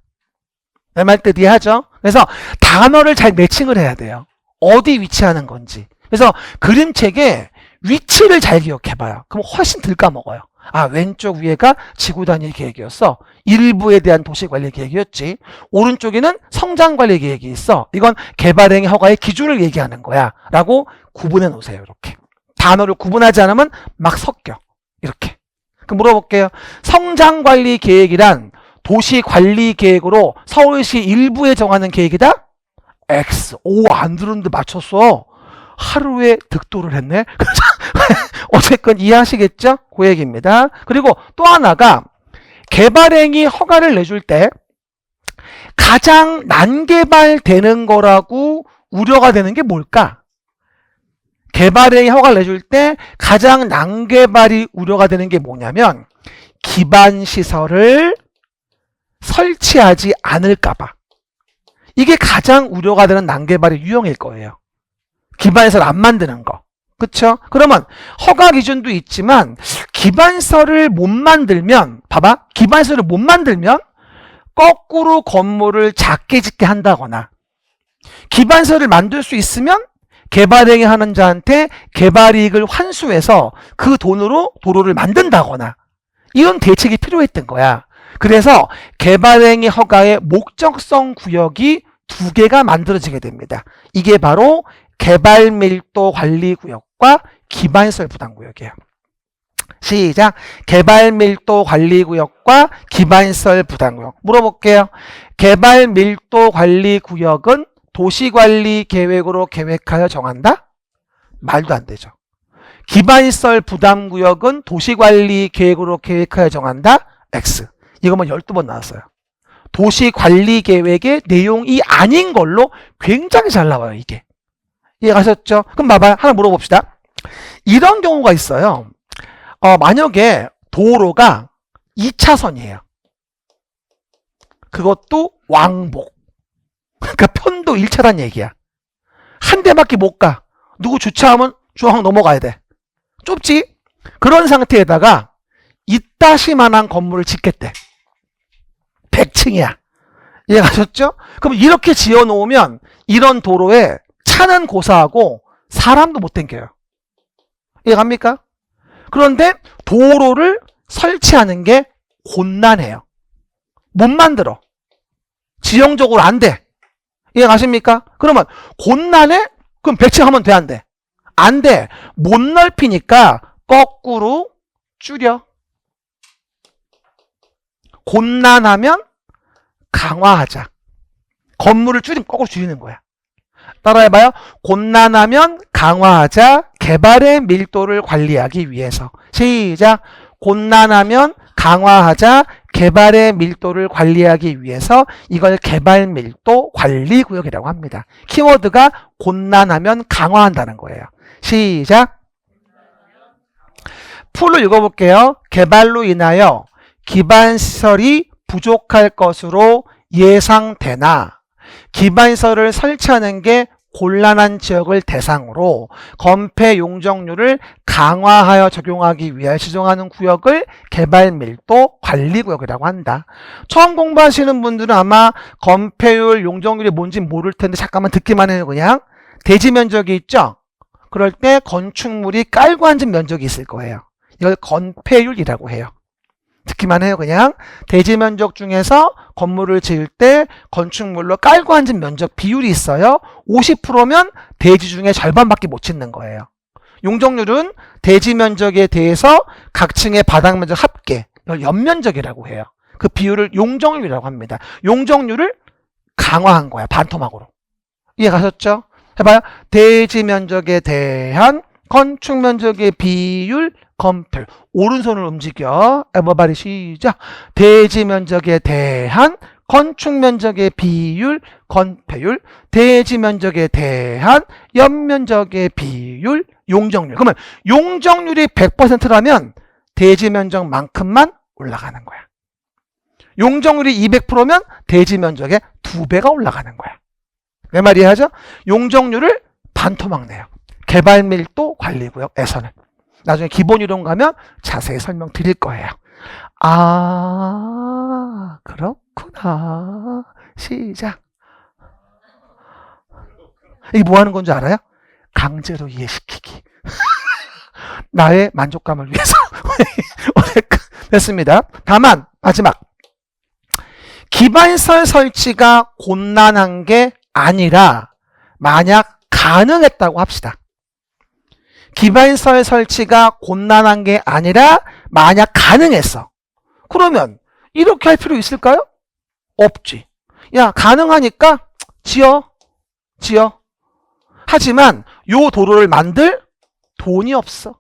Speaker 1: 내 말 뜻 이해하죠? 그래서 단어를 잘 매칭을 해야 돼요. 어디 위치하는 건지. 그래서 그림책에 위치를 잘 기억해봐요. 그럼 훨씬 덜 까먹어요. 아, 왼쪽 위에가 지구단위 계획이었어. 일부에 대한 도시관리 계획이었지. 오른쪽에는 성장관리 계획이 있어. 이건 개발행위 허가의 기준을 얘기하는 거야. 라고 구분해 놓으세요. 이렇게. 단어를 구분하지 않으면 막 섞여. 이렇게. 그럼 물어볼게요. 성장관리 계획이란 도시관리 계획으로 서울시 일부에 정하는 계획이다? X. 오, 안 들었는데 맞췄어. 하루에 득도를 했네. 어쨌건 이해하시겠죠? 그 얘기입니다. 그리고 또 하나가 개발행위 허가를 내줄 때 가장 난개발되는 거라고 우려가 되는 게 뭘까? 개발행위 허가를 내줄 때 가장 난개발이 우려가 되는 게 뭐냐면 기반시설을 설치하지 않을까봐. 이게 가장 우려가 되는 난개발의 유형일 거예요. 기반시설 안 만드는 거. 그쵸? 그러면 허가 기준도 있지만 기반시설을 못 만들면 봐봐. 기반시설을 못 만들면 거꾸로 건물을 작게 짓게 한다거나 기반시설을 만들 수 있으면 개발행위 하는 자한테 개발이익을 환수해서 그 돈으로 도로를 만든다거나 이런 대책이 필요했던 거야. 그래서 개발행위 허가의 목적성 구역이 두 개가 만들어지게 됩니다. 이게 바로 개발밀도 관리구역과 기반시설 부담구역이에요. 시작. 개발밀도 관리구역과 기반시설 부담구역. 물어볼게요. 개발밀도 관리구역은 도시관리 계획으로 계획하여 정한다? 말도 안 되죠. 기반시설 부담구역은 도시관리 계획으로 계획하여 정한다? X. 이거만 12번 나왔어요. 도시관리 계획의 내용이 아닌 걸로 굉장히 잘 나와요, 이게. 이해가셨죠? 그럼 봐봐요. 하나 물어봅시다. 이런 경우가 있어요. 만약에 도로가 2차선이에요. 그것도 왕복. 그러니까 편도 1차란 얘기야. 한 대밖에 못 가. 누구 주차하면 중앙 넘어가야 돼. 좁지? 그런 상태에다가 이따시만한 건물을 짓겠대. 100층이야. 이해가셨죠? 그럼 이렇게 지어놓으면 이런 도로에 차는 고사하고 사람도 못 댕겨요. 이해갑니까? 그런데 도로를 설치하는 게 곤란해요. 못 만들어. 지형적으로 안 돼. 이해가십니까? 그러면 곤란해? 그럼 100층 하면 돼, 안 돼? 안 돼. 못 넓히니까 거꾸로 줄여. 곤란하면 강화하자. 건물을 줄이면 거꾸로 줄이는 거야. 따라해봐요. 곤란하면 강화하자. 개발의 밀도를 관리하기 위해서. 시작. 곤란하면 강화하자. 개발의 밀도를 관리하기 위해서. 이걸 개발 밀도 관리 구역이라고 합니다. 키워드가 곤란하면 강화한다는 거예요. 시작. 풀로 읽어볼게요. 개발로 인하여 기반시설이 부족할 것으로 예상되나 기반시설을 설치하는 게 곤란한 지역을 대상으로 건폐 용적률을 강화하여 적용하기 위하여 지정하는 구역을 개발밀도 관리구역이라고 한다. 처음 공부하시는 분들은 아마 건폐율, 용적률이 뭔지 모를 텐데 잠깐만 듣기만 해요. 그냥 대지 면적이 있죠? 그럴 때 건축물이 깔고 앉은 면적이 있을 거예요. 이걸 건폐율이라고 해요. 듣기만 해요. 그냥 대지 면적 중에서 건물을 지을 때 건축물로 깔고 앉은 면적 비율이 있어요. 50%면 대지 중에 절반밖에 못 짓는 거예요. 용적률은 대지 면적에 대해서 각 층의 바닥 면적 합계, 이걸 연면적이라고 해요. 그 비율을 용적률이라고 합니다. 용적률을 강화한 거야. 반토막으로. 이해 가셨죠? 해봐요. 대지 면적에 대한 건축 면적의 비율 건폐율. 오른손을 움직여. everybody 시작. 대지 면적에 대한 건축 면적의 비율, 건폐율. 대지 면적에 대한 연면적의 비율, 용적률. 그러면 용적률이 100%라면 대지 면적만큼만 올라가는 거야. 용적률이 200%면 대지 면적의 2배가 올라가는 거야. 내 말이 하죠? 용적률을 반토막 내요. 개발밀도 관리구역에서는. 나중에 기본이론 가면 자세히 설명드릴 거예요. 아, 그렇구나. 시작. 이게 뭐 하는 건지 알아요? 강제로 이해시키기. 나의 만족감을 위해서. 됐습니다. 다만 마지막. 기반시설 설치가 곤란한 게 아니라 만약 가능했다고 합시다. 기반시설 설치가 곤란한 게 아니라 만약 가능했어. 그러면 이렇게 할 필요 있을까요? 없지. 야, 가능하니까 지어. 하지만 요 도로를 만들 돈이 없어.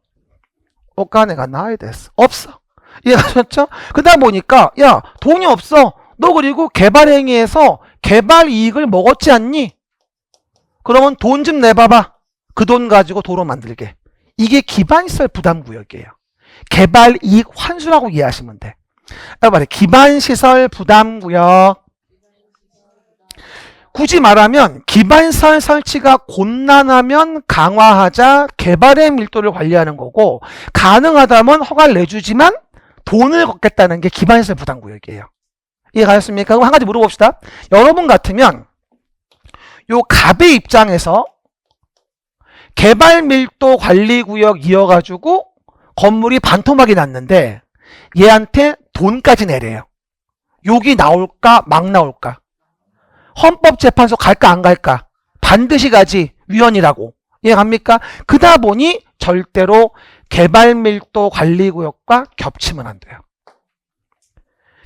Speaker 1: 옷가네가 나야 됐어. 없어. 이해가셨죠? 그러다 보니까 야, 돈이 없어. 너 그리고 개발행위에서 개발 이익을 먹었지 않니? 그러면 돈 좀 내봐봐. 그 돈 가지고 도로 만들게. 이게 기반시설 부담구역이에요. 개발 이익 환수라고 이해하시면 돼. 말해 기반시설 부담구역. 굳이 말하면 기반시설 설치가 곤란하면 강화하자, 개발의 밀도를 관리하는 거고, 가능하다면 허가를 내주지만 돈을 걷겠다는 게 기반시설 부담구역이에요. 이해가셨습니까? 그럼 한 가지 물어봅시다. 여러분 같으면 요 갑의 입장에서 개발 밀도 관리구역 이어가지고 건물이 반토막이 났는데 얘한테 돈까지 내래요. 욕이 나올까 막 나올까? 헌법재판소 갈까 안 갈까? 반드시 가지. 위헌이라고. 이해갑니까? 그러다 보니 절대로 개발밀도 관리구역과 겹치면 안 돼요.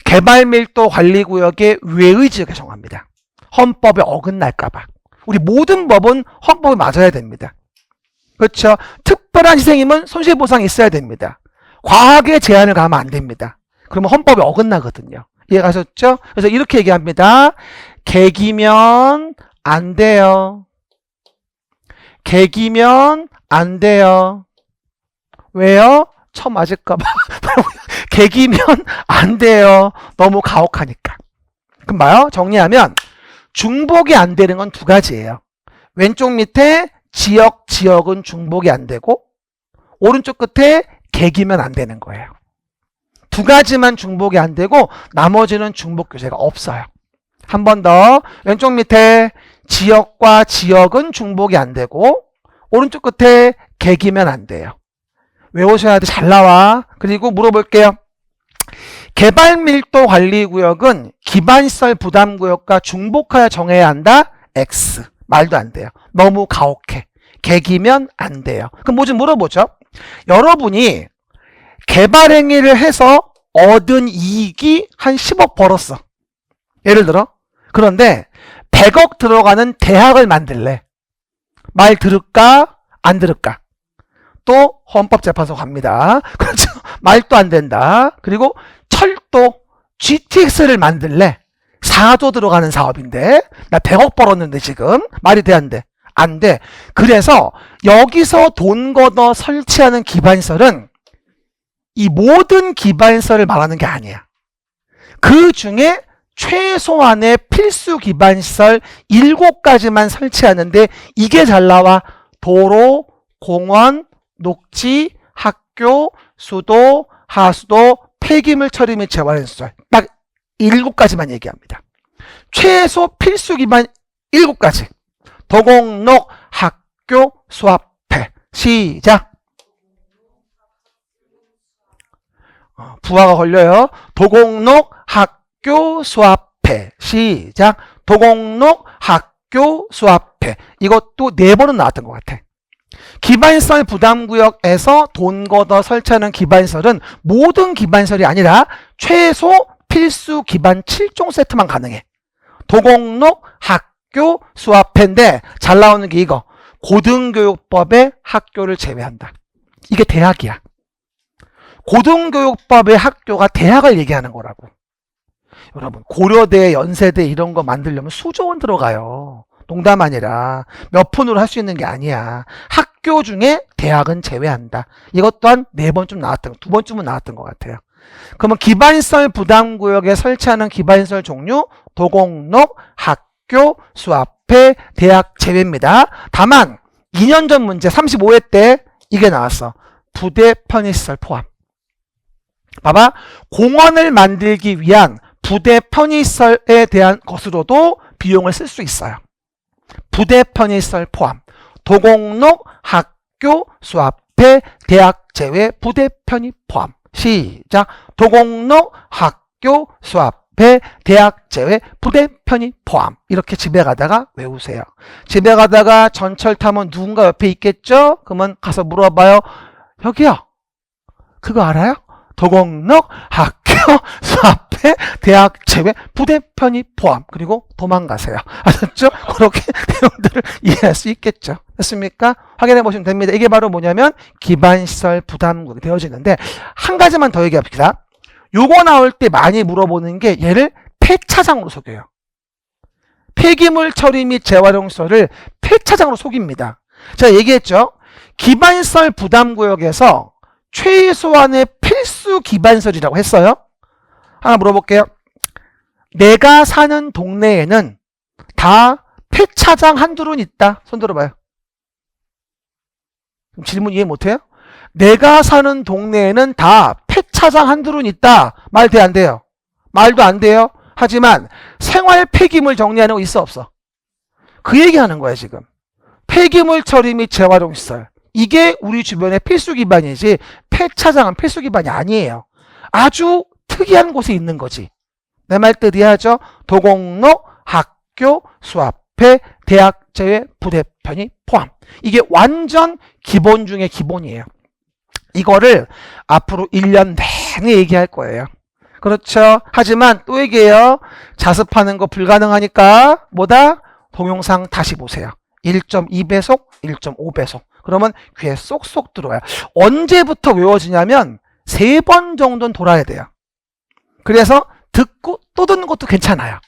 Speaker 1: 개발밀도 관리구역의 외의 지역에 정합니다. 헌법에 어긋날까봐. 우리 모든 법은 헌법에 맞아야 됩니다. 그렇죠? 특별한 희생임은 손실보상이 있어야 됩니다. 과하게 제한을 가면 안 됩니다. 그러면 헌법에 어긋나거든요. 이해가셨죠? 그래서 이렇게 얘기합니다. 개기면 안 돼요. 개기면 안 돼요. 왜요? 처음 맞을까봐. 개기면 안 돼요. 너무 가혹하니까. 그럼 봐요. 정리하면 중복이 안 되는 건 두 가지예요. 왼쪽 밑에 지역은 중복이 안 되고 오른쪽 끝에 개기면 안 되는 거예요. 두 가지만 중복이 안 되고 나머지는 중복 규제가 없어요. 한 번 더. 왼쪽 밑에 지역과 지역은 중복이 안 되고 오른쪽 끝에 개기면 안 돼요. 외우셔야 돼. 잘 나와. 그리고 물어볼게요. 개발밀도 관리구역은 기반시설 부담구역과 중복하여 정해야 한다? X. 말도 안 돼요. 너무 가혹해. 개기면 안 돼요. 그럼 뭐 좀 물어보죠. 여러분이 개발행위를 해서 얻은 이익이 한 10억 벌었어. 예를 들어. 그런데 100억 들어가는 대학을 만들래. 말 들을까? 안 들을까? 또 헌법재판소 갑니다. 그렇죠. 말도 안 된다. 그리고 철도 GTX를 만들래. 4조 들어가는 사업인데 나 100억 벌었는데 지금 말이 돼 안 돼? 안 돼. 그래서 여기서 돈 걷어 설치하는 기반시설은 이 모든 기반시설을 말하는 게 아니야. 그 중에 최소한의 필수 기반시설 7가지만 설치하는데 이게 잘 나와. 도로, 공원, 녹지, 학교, 수도, 하수도, 폐기물 처리 및 재활용 시설. 딱 7가지만 얘기합니다. 최소 필수 기반 7가지. 도공록, 학교, 수업회. 시작. 부하가 걸려요. 도공록, 학교, 수업회. 시작. 도공록, 학교, 수업회. 이것도 4번은 나왔던 것 같아. 기반시설 부담구역에서 돈 걷어 설치하는 기반시설은 모든 기반시설이 아니라 최소 필수 기반 7종 세트만 가능해. 도공록, 학교, 수업회인데 잘 나오는 게 이거. 고등교육법의 학교를 제외한다. 이게 대학이야. 고등교육법의 학교가 대학을 얘기하는 거라고. 여러분, 고려대, 연세대 이런 거 만들려면 수조 원 들어가요. 농담 아니라 몇 푼으로 할 수 있는 게 아니야. 학교 중에 대학은 제외한다. 이것 또한 4번쯤 나왔던, 2번쯤은 나왔던 것 같아요. 그러면 기반시설 부담구역에 설치하는 기반시설 종류, 도공록, 학교, 수합회, 대학 제외입니다. 다만 2년 전 문제 35회 때 이게 나왔어. 부대 편의시설 포함. 봐봐. 공원을 만들기 위한 부대 편의시설에 대한 것으로도 비용을 쓸 수 있어요. 부대 편의시설 포함. 도공록, 학교, 수합회, 대학 제외, 부대 편의 포함. 시작. 도공록, 학교, 수합회, 대학 제외, 부대 편의 포함. 이렇게 집에 가다가 외우세요. 집에 가다가 전철 타면 누군가 옆에 있겠죠? 그러면 가서 물어봐요. 여기요. 그거 알아요? 도공록, 학교, 수합회, 대학 제외, 부대 편의 포함. 그리고 도망가세요. 아셨죠? 그렇게 내용들을 이해할 수 있겠죠. 됐습니까? 확인해 보시면 됩니다. 이게 바로 뭐냐면 기반시설 부담구역이 되어지는데, 한 가지만 더 얘기합시다. 요거 나올 때 많이 물어보는 게 얘를 폐차장으로 속여요. 폐기물 처리 및 재활용시설을 폐차장으로 속입니다. 제가 얘기했죠. 기반시설 부담구역에서 최소한의 필수 기반시설이라고 했어요. 하나 물어볼게요. 내가 사는 동네에는 다 폐차장 한둘은 있다. 손 들어봐요. 질문 이해 못해요? 내가 사는 동네에는 다 폐차장 한둘은 있다. 말 돼, 안 돼요? 말도 안 돼요. 하지만 생활 폐기물 정리하는 거 있어, 없어? 그 얘기하는 거야 지금. 폐기물 처리 및 재활용 시설. 이게 우리 주변의 필수 기반이지 폐차장은 필수 기반이 아니에요. 아주 특이한 곳에 있는 거지. 내 말 뜻 이해하죠? 도공록, 학교, 수합회, 대학 제외, 부대 편의 포함. 이게 완전 기본 중에 기본이에요. 이거를 앞으로 1년 내내 얘기할 거예요. 그렇죠? 하지만 또 얘기해요. 자습하는 거 불가능하니까 뭐다? 동영상 다시 보세요. 1.2배속, 1.5배속. 그러면 귀에 쏙쏙 들어와요. 언제부터 외워지냐면 3번 정도는 돌아야 돼요. 그래서 듣고 또 듣는 것도 괜찮아요.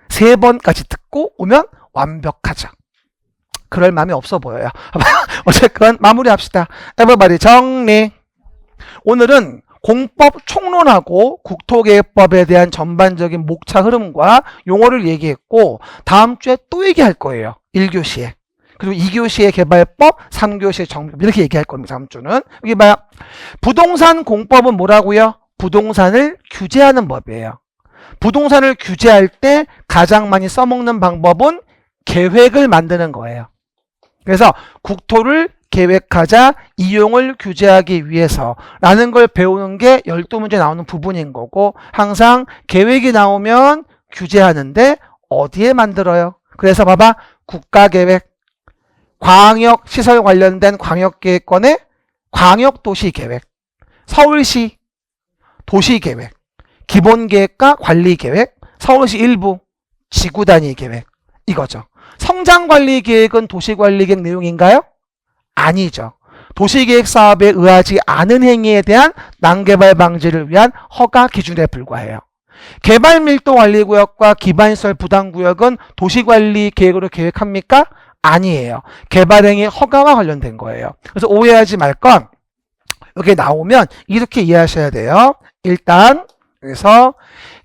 Speaker 1: 3번까지 듣고 오면 완벽하죠. 그럴 마음이 없어 보여요. 어쨌건 마무리합시다. 에버바디 정리. 오늘은 공법 총론하고 국토계획법에 대한 전반적인 목차 흐름과 용어를 얘기했고, 다음 주에 또 얘기할 거예요. 1교시에. 그리고 2교시의 개발법, 3교시의 정비법 이렇게 얘기할 겁니다. 다음 주는. 여기 봐요. 부동산 공법은 뭐라고요? 부동산을 규제하는 법이에요. 부동산을 규제할 때 가장 많이 써먹는 방법은 계획을 만드는 거예요. 그래서 국토를 계획하자, 이용을 규제하기 위해서 라는 걸 배우는 게 12문제 나오는 부분인 거고, 항상 계획이 나오면 규제하는데 어디에 만들어요? 그래서 봐봐. 국가계획, 광역시설 관련된 광역계획권의 광역도시계획, 서울시 도시계획, 기본계획과 관리계획, 서울시 일부 지구단위계획, 이거죠. 성장관리계획은 도시관리계획 내용인가요? 아니죠. 도시계획 사업에 의하지 않은 행위에 대한 난개발 방지를 위한 허가 기준에 불과해요. 개발밀도관리구역과 기반시설 부담구역은 도시관리계획으로 계획합니까? 아니에요. 개발행위 허가와 관련된 거예요. 그래서 오해하지 말 건 여기 나오면 이렇게 이해하셔야 돼요. 일단 여기서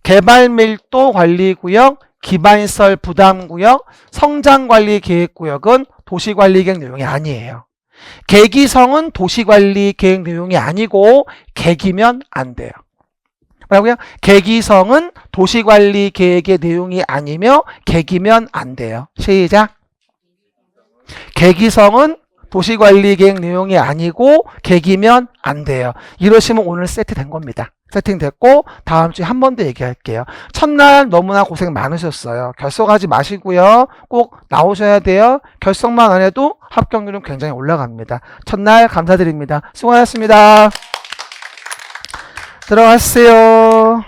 Speaker 1: 개발밀도관리구역, 기반시설 부담구역, 성장관리계획구역은 도시관리계획 내용이 아니에요. 계기성은 도시관리계획 내용이 아니고 계기면 안 돼요. 뭐라고요? 계기성은 도시관리계획의 내용이 아니며 계기면 안 돼요. 시작. 계기성은 도시관리계획 내용이 아니고 계기면 안 돼요. 이러시면 오늘 세트된 겁니다. 세팅됐고 다음 주에 한 번 더 얘기할게요. 첫날 너무나 고생 많으셨어요. 결석하지 마시고요. 꼭 나오셔야 돼요. 결석만 안 해도 합격률은 굉장히 올라갑니다. 첫날 감사드립니다. 수고하셨습니다. 들어가세요.